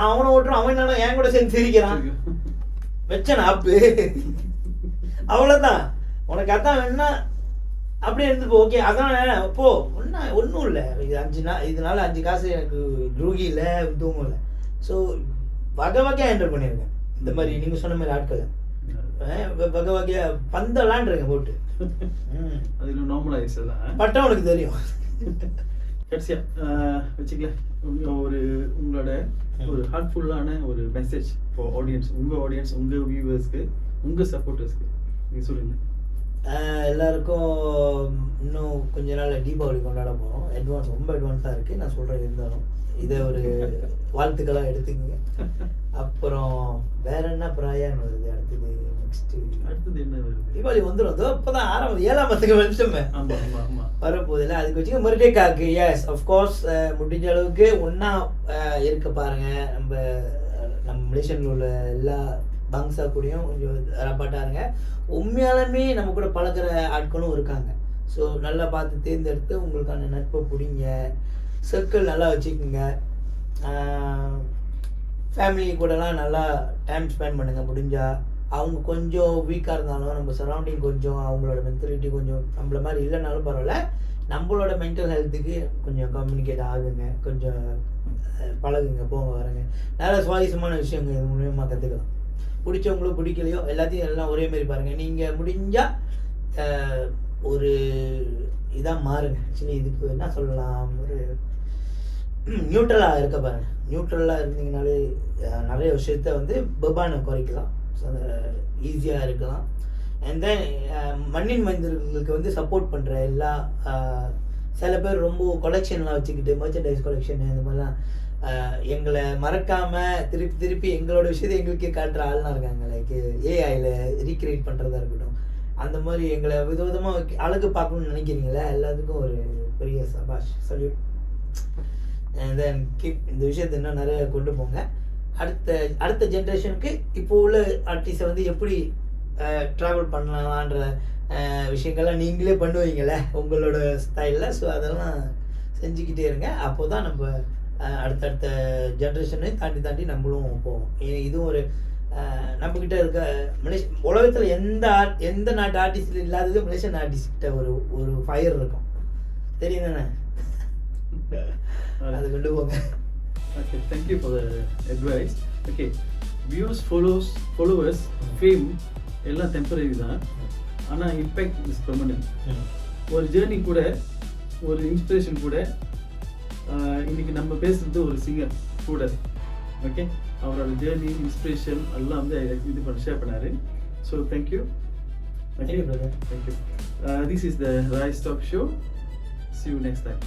அவனை ஓட்டுறான், அவன் என்ன என் கூட சேர்ந்து சிரிக்கிறான், வச்சன ஆப்பு. அவ்வளோதான், உனக்கு அதான் வேணும்னா அப்படியே இருந்துப்போ, ஓகே அதான் போ, ஒன்றும் இல்லை. இது 5 நாள், இதனால 5 காசு எனக்கு துரோகி இல்லை, தூங்கும் இல்லை. ஸோ வகை வகையாக என்டர் பண்ணியிருக்கேன் இந்த மாதிரி நீங்கள் சொன்ன மாதிரி ஆட்களை. வகை வகையாக பந்தலான்றிருங்க போட்டு. அது நார்மலைஸ் எல்லாம் பட்டம் உனக்கு தெரியும். கடைசியா வச்சுக்கல ஒரு உங்களோட ஒரு ஹார்ட்ஃபுல்லான ஒரு மெசேஜ் ஃபார் ஆடியன்ஸ், உங்கள் ஆடியன்ஸ், உங்கள் வியூவர்ஸ்க்கு, உங்கள் சப்போர்ட்டர்ஸ்க்கு நீங்கள் சொல்லுங்கள். எல்லாருக்கும் இன்னும் கொஞ்ச நாள் தீபாவளி கொண்டாட போகிறோம். அட்வான்ஸ் ரொம்ப அட்வான்ஸாக இருக்குது நான் சொல்கிறேன், இருந்தாலும் இதை ஒரு வாழ்த்துக்களாக எடுத்துக்கோங்க. அப்புறம் வேற என்ன பிராயான்னு வருது, அடுத்தது என்ன வருது, தீபாவளி வந்துடும். அதோ இப்போ தான் 7ஆம் மாதத்துக்கு வருஷமே வரப்போதில்லை, அதுக்கு வச்சுக்க மறுபடியும் காக்கு. எஸ் அஃப்கோர்ஸ் முடிஞ்ச அளவுக்கு ஒன்றா இருக்க பாருங்கள். நம்ம மலேசியனில் உள்ள எல்லா பங்ஸா கூடயும் கொஞ்சம் ரப்பாட்டாக இருங்க. உண்மையாலுமே நம்ம கூட பழகிற ஆட்களும் இருக்காங்க. ஸோ நல்லா பார்த்து தேர்ந்தெடுத்து உங்களுக்கான நட்பை பிடிங்க, சர்க்கிள் நல்லா வச்சுக்கோங்க. ஃபேமிலி கூடலாம் நல்லா டைம் ஸ்பெண்ட் பண்ணுங்கள் முடிஞ்சால். அவங்க கொஞ்சம் வீக்காக இருந்தாலும் நம்ம சரௌண்டிங் கொஞ்சம் அவங்களோட மென்டாலிட்டி கொஞ்சம் நம்மள மாதிரி இல்லைனாலும் பரவாயில்ல, நம்மளோட மென்டல் ஹெல்த்துக்கு கொஞ்சம் கம்யூனிகேட் ஆகுங்க, கொஞ்சம் பழகுங்க, போங்க வரங்க. நிறைய சுவாரஸ்யமான விஷயங்கள் இது மூலியமாக கற்றுக்கலாம். பிடிச்சவங்களோ பிடிக்கலையோ எல்லாத்தையும் எல்லாம் ஒரே மாதிரி பாருங்கள். நீங்கள் முடிஞ்சால் ஒரு இதாக மாறுங்க. ஆக்சுவலி இதுக்கு என்ன சொல்லலாம், ஒரு நியூட்ரலாக இருக்க பாருங்கள். நியூட்ரலாக இருந்தீங்கனாலே நிறைய விஷயத்த வந்து பர்பானை குறைக்கலாம், ஈஸியாக இருக்கலாம். அண்ட் தென் மண்ணின் மைந்தர்களுக்கு வந்து சப்போர்ட் பண்ணுற எல்லா சில பேர் ரொம்ப கொலெக்ஷன்லாம் வச்சுக்கிட்டு மர்ச்சன்டைஸ் கொலெக்ஷன் இந்த மாதிரிலாம் எங்களை மறக்காமல் திருப்பி எங்களோட விஷயத்தை எங்களுக்கே காட்டுற ஆள்லாம் இருக்காங்க. லைக் ஏஐயில் ரீக்ரியேட் பண்ணுறதா இருக்கட்டும், அந்த மாதிரி எங்களை விதவிதமாக அழகு பார்க்கணும்னு நினைக்கிறீங்களே, எல்லாத்துக்கும் ஒரு பெரிய சபாஷ் சல்யூட். அண்ட் தென் கீப் இந்த விஷயத்தை இன்னும் நிறைய கொண்டு போங்க. அடுத்த ஜென்ரேஷனுக்கு இப்போ உள்ள ஆர்டிஸ்ட்டை வந்து எப்படி ட்ராவல் பண்ணலான்ற விஷயங்கள்லாம் நீங்களே பண்ணுவீங்களே உங்களோட ஸ்டைலில். ஸோ அதெல்லாம் செஞ்சுக்கிட்டே இருங்க. அப்போ தான் நம்ம அடுத்தடுத்த ஜென்ரேஷனையும் தாண்டி நம்மளும் போவோம். இதுவும் ஒரு நம்மக்கிட்ட இருக்க உலகத்தில் எந்த நாட்டு ஆர்டிஸ்ட் இல்லாதது மலேசியன் ஆர்டிஸ்ட்கிட்ட ஒரு ஃபயர் இருக்கும், தெரியும் தானே? அது கொண்டு போங்க. Okay, thank you for the advice. Okay, views, followers, fame எல்லாம் டெம்பரரி தான், ஆனால் இம்பேக்ட் இஸ் பெர்மனன்ட். ஒரு ஜேர்னி கூட, ஒரு இன்ஸ்பிரேஷன் கூட. இன்னைக்கு நம்ம பேசுறது ஒரு சிங்கர் கூட. ஓகே, அவரோட ஜேர்னி, இன்ஸ்பிரேஷன் எல்லாம் வந்து இது பண்ண ஷேர் பண்ணாரு. So thank you. This is the Rise Talk Show. See you next time.